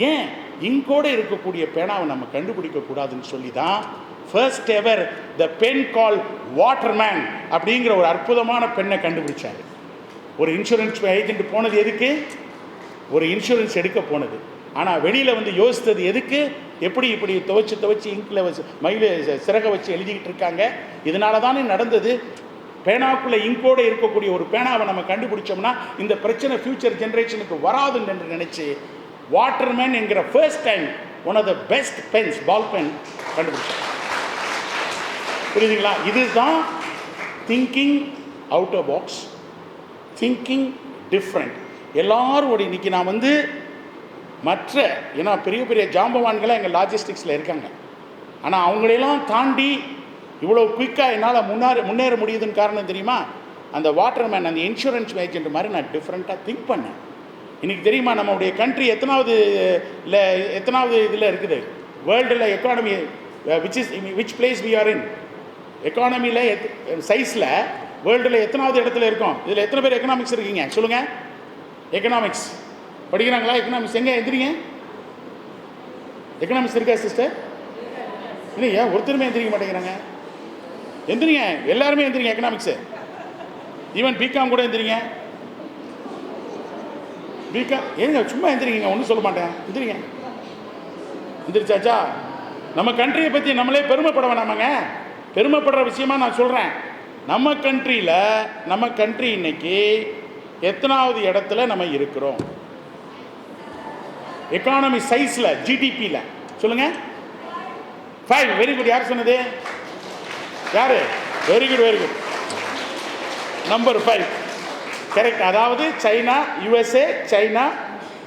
ஏன் இங்கோடு இருக்கக்கூடிய பேனாவை நம்ம கண்டுபிடிக்கக்கூடாதுன்னு சொல்லி தான் first ever the pen call Waterman அப்படிங்கிற ஒரு அற்புதமான பெண்ணை கண்டுபிடிச்சார். ஒரு இன்சூரன்ஸ் ஏஜென்ட் போனது எதுக்கு, ஒரு இன்சூரன்ஸ் எடுக்க போனது. ஆனால் வெளியில் வந்து யோசித்தது எதுக்கு, எப்படி இப்படி துவைச்சி இங்கில் வச்சு மயில சிறகை வச்சு எழுதிக்கிட்டு இருக்காங்க, இதனால தானே நடந்தது. பேனாக்குள்ளே இங்கோடு இருக்கக்கூடிய ஒரு பேனாவை நம்ம கண்டுபிடிச்சோம்னா இந்த பிரச்சனை ஃப்யூச்சர் ஜென்ரேஷனுக்கு வராதுன்னு என்று நினச்சி வாட்டர்மேன் என்கிற first time one of the best pens, ball pen கண்டுபிடிச்சோம். புரியுதுங்களா? இதுதான் thinking out of box, thinking different. எல்லாரும் இன்றைக்கி நான் வந்து மற்ற ஏன்னா பெரிய பெரிய ஜாம்பவான்களாக எங்கள் லாஜிஸ்டிக்ஸில் இருக்காங்க. ஆனால் அவங்களெல்லாம் தாண்டி இவ்வளோ குயிக்காக என்னால் முன்னேற முடியுதுன்னு காரணம் தெரியுமா, அந்த வாட்டர்மேன், அந்த இன்சூரன்ஸ் ஏஜென்ட் மாதிரி நான் டிஃப்ரெண்ட்டாக திங்க் பண்ணேன். இன்றைக்கி தெரியுமா நம்மளுடைய கண்ட்ரி எத்தனாவது இதில் இருக்குது வேர்ல்டில், economy which place we are in, எக்கானமியில் சைஸில் வேர்ல்டில் எத்தனாவது இடத்துல இருக்கோம். இதில் எத்தனை பேர் எக்கனாமிக்ஸ் இருக்கீங்க சொல்லுங்கள்? எக்கனாமிக்ஸ் படிக்கிறாங்களா? எக்கனாமிக்ஸ் எங்கே எந்திரிங்க? எக்கனாமிக்ஸ் இருக்கா சிஸ்டர்? இல்லையா, ஒருத்தருமே எந்திரிக்க மாட்டேங்கிறாங்க. எந்திரிங்க, எல்லாருமே எந்திரிங்க. எக்கனாமிக்ஸு ஈவன் பிகாம் கூட எந்திரிங்க. பிகாம் ஏங்க சும்மா எந்திரிங்க, ஒன்றும் சொல்ல மாட்டேன், எந்திரிங்க. எந்திரிச்சாச்சா? நம்ம கண்ட்ரியை பற்றி நம்மளே பெருமைப்பட வேணாமாங்க? பெருமைப்படுற விஷயமா நான் சொல்கிறேன். நம்ம கண்ட்ரி இன்னைக்கு எத்தனாவது இடத்துல நம்ம இருக்கிறோம் எக்கானமி சைஸில், ஜிடிபியில் சொல்லுங்கள்? 5. Very good. யார் சொன்னது? யார்? Very good. Number 5 correct. அதாவது China, USA, China,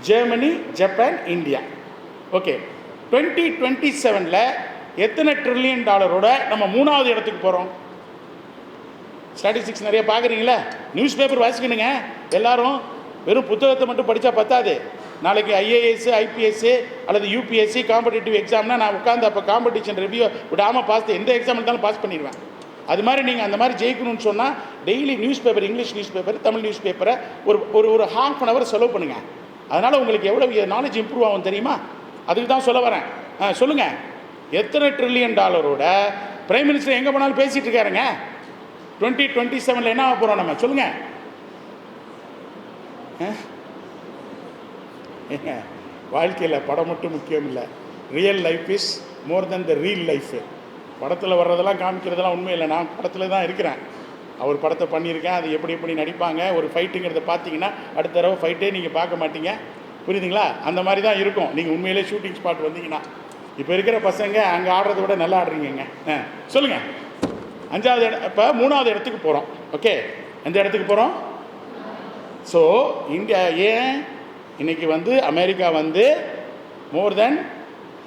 Germany, Japan, India. Okay, 2027 எத்தனை $1 trillion நம்ம 3வது இடத்துக்கு போகிறோம்? ஸ்டாட்டிஸ்டிக்ஸ் நிறைய பார்க்குறீங்களா? நியூஸ் பேப்பர் வாசிக்கணுங்க எல்லாரும். வெறும் புத்தகத்தை மட்டும் படித்தா பத்தாது. நாளைக்கு IAS, IPS அல்லது UPSC காம்படிட்டிவ் எக்ஸாம்னா நான் உட்காந்து அப்போ காம்படிஷன் ரிவ்யூ விடாமல் எந்த எக்ஸாம் இருந்தாலும் பாஸ் பண்ணிடுவேன். அது மாதிரி நீங்கள் அந்த மாதிரி ஜெயிக்கணும்னு சொன்னால் daily news paper, English news paper, Tamil news பேப்பரை ஒரு ½ hour செலவு பண்ணுங்கள். அதனால் உங்களுக்கு எவ்வளோ நாலேஜ் இம்ப்ரூவ் ஆகும் தெரியுமா? அதுக்கு தான் சொல்ல வரேன். சொல்லுங்கள், எத்தனை $1 trillion பிரைம் மினிஸ்டர் எங்கே போனாலும் பேசிகிட்டு இருக்காருங்க. 2027 என்ன ஆக போகிறோம் நம்ம? சொல்லுங்கள். வாழ்க்கையில் படம் மட்டும் முக்கியம் இல்லை. Real life is more then the reel life. படத்தில் வர்றதெல்லாம் காமிக்கிறதெல்லாம் உண்மை இல்லை. நான் படத்தில் தான் இருக்கிறேன். அவர் படத்தை பண்ணியிருக்கேன். அது எப்படி நடிப்பாங்க. ஒரு ஃபைட்டுங்கிறத பார்த்தீங்கன்னா அடுத்த தடவை ஃபைட்டே நீங்கள் பார்க்க மாட்டீங்க. புரியுதுங்களா? அந்த மாதிரி தான் இருக்கும். நீங்கள் உண்மையிலே ஷூட்டிங் ஸ்பாட் வந்தீங்கன்னா. இப்போ இருக்கிற பசங்க அங்கே ஆடுறத விட நல்லா ஆடுறீங்க. சொல்லுங்கள். 5வது இப்போ 3வது இடத்துக்கு போகிறோம். ஓகே, எந்த இடத்துக்கு போகிறோம்? ஸோ இந்தியா ஏன் இன்றைக்கி அமெரிக்கா மோர் தென்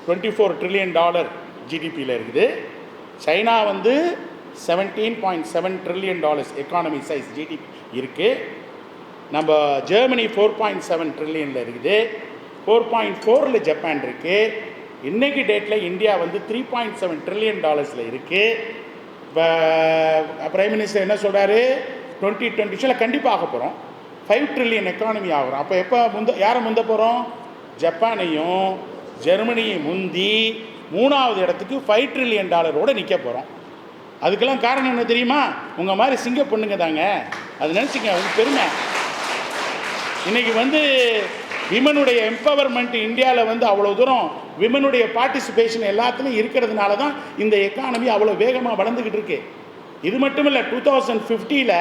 $24 trillion ஜிடிபியில் இருக்குது. China $17.7 trillion economy size GDP இருக்குது. நம்ம ஜெர்மனி 4.7 trillion இருக்குது. 4.4 ஜப்பான் இருக்குது. இன்றைக்கி டேட்டில் இந்தியா $3.7 trillion இருக்குது. இப்போ பிரைம் மினிஸ்டர் என்ன சொல்கிறாரு? 2022 கண்டிப்பாக ஆக போகிறோம். 5 trillion எக்கானமி ஆகிறோம். அப்போ எப்போ யாரை முந்த போகிறோம்? ஜப்பானையும் ஜெர்மனியும் முந்தி 3வது இடத்துக்கு $5 trillion நிற்க போகிறோம். அதுக்கெல்லாம் காரணம் என்ன தெரியுமா? உங்கள் மாதிரி சிங்க பொண்ணுங்க தாங்க. அது நினச்சிங்க, உங்களுக்கு பெருமை. இன்றைக்கி விமனுடைய எம்பவர்மெண்ட் இந்தியாவில் அவ்வளோ தூரம் விமனுடைய பார்ட்டிசிபேஷன் எல்லாத்துலேயும் இருக்கிறதுனால தான் இந்த எக்கானமி அவ்வளோ வேகமாக வளர்ந்துக்கிட்டு இருக்கு. இது மட்டும் இல்லை, 2050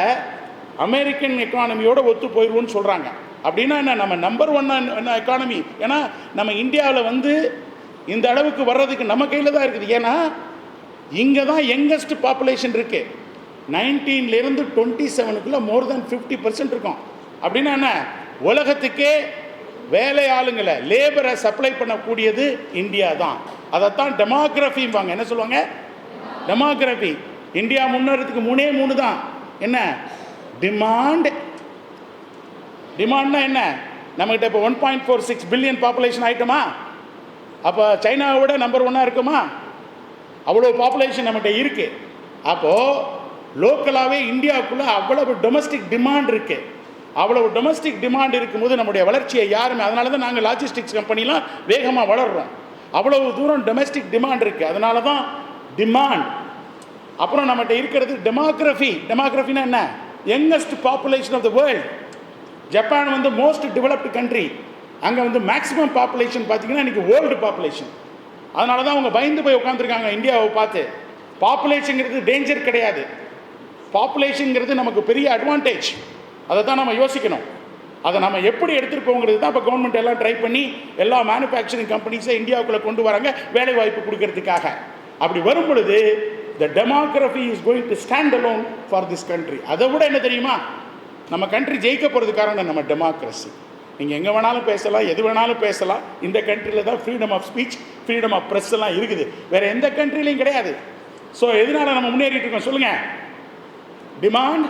அமெரிக்கன் எக்கானமியோடு ஒத்து போயிடுவோன்னு சொல்கிறாங்க. அப்படின்னா என்ன? நம்ம நம்பர் 1 எக்கானமி. ஏன்னா நம்ம இந்தியாவில் இந்த அளவுக்கு வர்றதுக்கு நம்ம கையில் தான் இருக்குது. ஏன்னா இங்கே தான் யங்கஸ்ட் பாப்புலேஷன் இருக்குது. 19 to 27 மோர் தென் 50% இருக்கும். அப்படின்னா என்ன? உலகத்துக்கே வேலை ஆளுங்களை, லேபரை சப்ளை பண்ணக்கூடியது இந்தியா தான். அதைத்தான் டெமோக்ராஃபிம்பாங்க. என்ன சொல்லுவாங்க? டெமோக்ராஃபி. இந்தியா முன்னேறதுக்கு 3 தான். என்ன? டிமாண்ட்னா என்ன? நம்மகிட்ட இப்போ 1.46 பில்லியன் பாப்புலேஷன் ஆகிட்டோமா? அப்போ சைனாவை விட நம்பர் 1 இருக்குமா? அவ்வளோ பாப்புலேஷன் நம்மகிட்ட இருக்குது. அப்போது லோக்கலாகவே இந்தியாவுக்குள்ளே அவ்வளவு டொமஸ்டிக் டிமாண்ட் இருக்குது. அவ்வளவு டொமஸ்டிக் டிமாண்ட் இருக்கும்போது நம்முடைய வளர்ச்சியை யாருமே, அதனால தான் நாங்கள் லாஜிஸ்டிக்ஸ் கம்பெனிலாம் வேகமாக வளர்கிறோம். அவ்வளவு தூரம் டொமஸ்டிக் டிமாண்ட் இருக்குது. அதனால தான் டிமாண்ட். அப்புறம் நம்மகிட்ட இருக்கிறது டெமோக்ராஃபி. டெமோக்ராஃபின்னா என்ன? Youngest population of the world. Japan most developed country. அங்கே மேக்ஸிமம் பாப்புலேஷன் பார்த்தீங்கன்னா இன்றைக்கி வேர்ல்டு பாப்புலேஷன். அதனால தான் அவங்க பயந்து போய் உட்காந்துருக்காங்க இந்தியாவை பார்த்து. பாப்புலேஷனுங்கிறது டேஞ்சர் கிடையாது. பாப்புலேஷனுங்கிறது நமக்கு பெரிய அட்வான்டேஜ். அதை தான் நம்ம யோசிக்கணும். அதை நம்ம எப்படி எடுத்துகிட்டு போங்கிறது தான் இப்போ கவர்மெண்ட் எல்லாம் ட்ரை பண்ணி எல்லா மேனுஃபேக்சரிங் கம்பெனிஸை இந்தியாவுக்குள்ளே கொண்டு வராங்க, வேலை வாய்ப்பு கொடுக்கறதுக்காக. அப்படி வரும் பொழுது the demography is going to stand alone for this country. அதை விட என்ன தெரியுமா? நம்ம கண்ட்ரி ஜெயிக்க போகிறது காரணம் நம்ம டெமோக்ரஸி. நீங்கள் எங்கே வேணாலும் பேசலாம், எது வேணாலும் பேசலாம். இந்த கண்ட்ரியில் தான் freedom of speech, freedom of press எல்லாம் இருக்குது. வேறு எந்த கண்ட்ரிலையும் கிடையாது. ஸோ எதனால் நம்ம முன்னேறிட்டு இருக்கோம் சொல்லுங்கள்? Demand,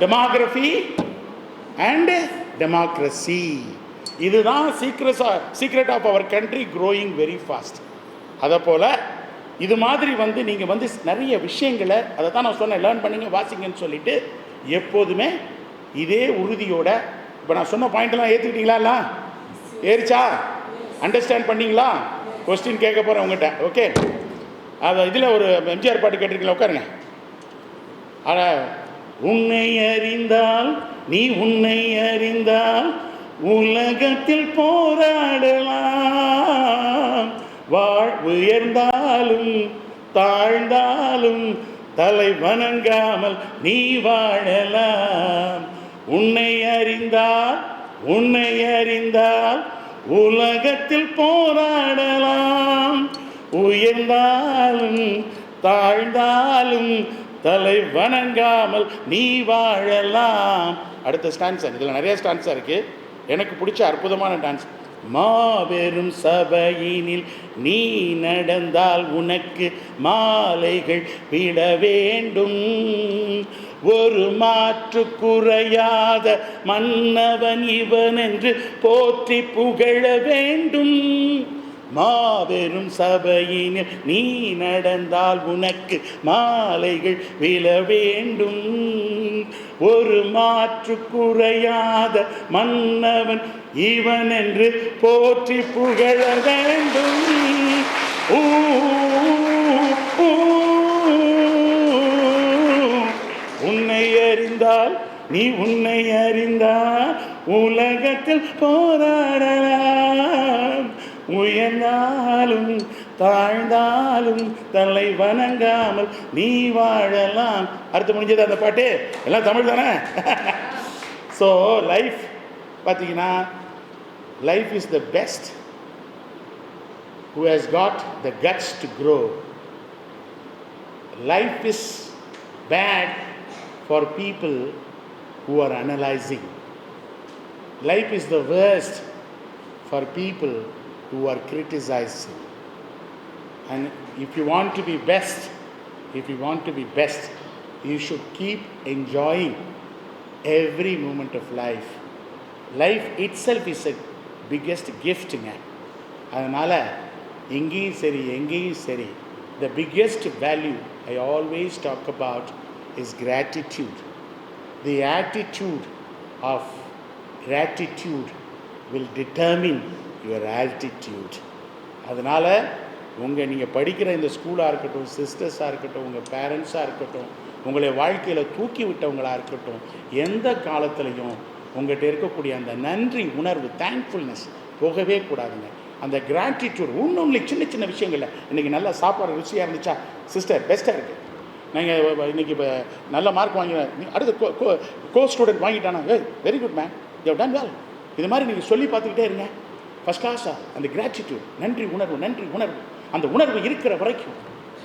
demography and democracy. இதுதான் secret of our country growing very fast. அதை போல் இது மாதிரி நீங்கள் நிறைய விஷயங்களை, அதை தான் நான் சொன்னேன், லேர்ன் பண்ணிங்க, வாசிங்கன்னு சொல்லிட்டு எப்போதுமே இதே உறுதியோட. இப்போ நான் சொன்ன பாயிண்டெல்லாம் ஏற்றுக்கிட்டீங்களா? எல்லாம் ஏறிச்சா? அண்டர்ஸ்டாண்ட் பண்ணிங்களா? கொஸ்டின் கேட்க போகிறேன் உங்கள்கிட்ட. ஓகே, அது இதில் ஒரு எம்ஜிஆர் பாட்டு கேட்டிருக்கீங்களா? உட்காருங்க. உன்னை அறிந்தால், நீ உன்னை அறிந்தால் உலகத்தில் போராடலாம். உயர்ந்தாலும் தாழ்ந்தாலும் தலை வணங்காமல் நீ வாழலாம். உன்னை அறிந்தால், உன்னை அறிந்தால் உலகத்தில் போராடலாம். உயர்ந்தாலும் தாழ்ந்தாலும் தலை வணங்காமல் நீ வாழலாம். அடுத்த ஸ்டான்ஸர், இதில் நிறைய ஸ்டான்ஸாக இருக்குது. எனக்கு பிடிச்ச அற்புதமான டான்ஸ். மாபெரும் சபையினில் நீ நடந்தால் உனக்கு மாலைகள் விட வேண்டும். ஒரு மாற்று குறையாத மன்னவன் இவன் என்று போற்றி புகழ வேண்டும். மாபெரும் சபையினில் நீ நடந்தால் உனக்கு மாலைகள் விழ வேண்டும். ஒரு மாற்று குறையாத மன்னவன் இவன் என்று போற்றி புகழ வேண்டும். ஊ, ஊ, உன்னை அறிந்தால் நீ உன்னை அறிந்தால் உலகத்தில் போராடலாம். உயர்ந்தாலும் தாழ்ந்தாலும் தலை வணங்காமல் நீ வாழலாம். அடுத்து முடிஞ்சது அந்த பாட்டு. எல்லாம் தமிழ் தானே? ஸோ லைஃப் பார்த்தீங்கன்னா, life is the best who has got the guts to grow. Life is bad for people who are analyzing. Life is the worst for people who are criticizing. And if you want to be best, you should keep enjoying every moment of life. Life itself is a biggest gift. அதனால் எங்கேயும் சரி the biggest value I always talk about is gratitude. The attitude of gratitude will determine your altitude. அதனால் நீங்கள் படிக்கிற இந்த ஸ்கூலாக இருக்கட்டும், சிஸ்டர்ஸாக இருக்கட்டும், உங்கள் பேரண்ட்ஸாக இருக்கட்டும், உங்களை வாழ்க்கையில் தூக்கி விட்டவங்களாக இருக்கட்டும், எந்த காலத்துலேயும் உங்கள்கிட்ட இருக்கக்கூடிய அந்த நன்றி உணர்வு, தேங்க்ஃபுல்னஸ் போகவே கூடாதுங்க. அந்த கிராட்டிடியூட் ஒன்றும் சின்ன சின்ன விஷயங்கள்ல. இன்றைக்கி நல்லா சாப்பாடு ருசியாக இருந்துச்சா சிஸ்டர், பெஸ்ட்டாக இருக்குது. நீங்கள் இன்றைக்கி இப்போ நல்ல மார்க் வாங்கினேன், அடுத்து கோ ஸ்டூடெண்ட் வாங்கிட்டானா, very good man, you have done well. இது மாதிரி நீங்கள் சொல்லி பார்த்துக்கிட்டே இருங்க. ஃபஸ்ட் கிளாஸாக அந்த கிராட்டிடியூட், நன்றி உணர்வு. அந்த உணர்வு இருக்கிற வரைக்கும்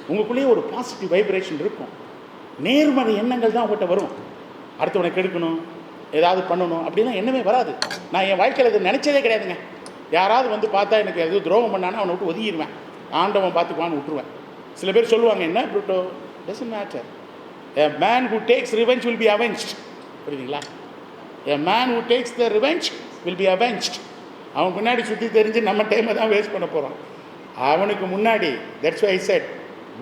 உங்களுக்குள்ளேயே ஒரு பாசிட்டிவ் வைப்ரேஷன் இருக்கும். நேர்மறை எண்ணங்கள் தான் உங்கள்கிட்ட வரும். அடுத்தவனை கெடுக்கணும், ஏதாவது பண்ணணும் அப்படின்னா எண்ணமே வராது. நான் என் வாழ்க்கையில் அதை நினச்சதே கிடையாதுங்க. யாராவது வந்து பார்த்தா எனக்கு எதுவும் துரோகம் பண்ணானா அவனை விட்டு ஒதுக்கிடுவேன். ஆண்டவன் பார்த்துக்குவான்னு விட்டுருவேன். சில பேர் சொல்லுவாங்க, என்ன ப்ரூட்டோ, doesn't matter, a man who takes revenge will be avenged. புரியுதுங்களா? a man who takes the revenge will be avenged. அவன் முன்னாடி சுற்றி தெரிஞ்சு நம்ம டைமை தான் வேஸ்ட் பண்ண போகிறான். அவனுக்கு முன்னாடி, that's why I said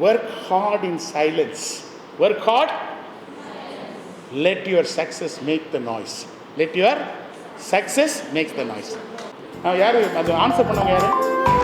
work hard in silence. Work hard, let your success make the noise. Let your success make the noise. யார் அது ஆன்சர் பண்ணவங்க? யார்?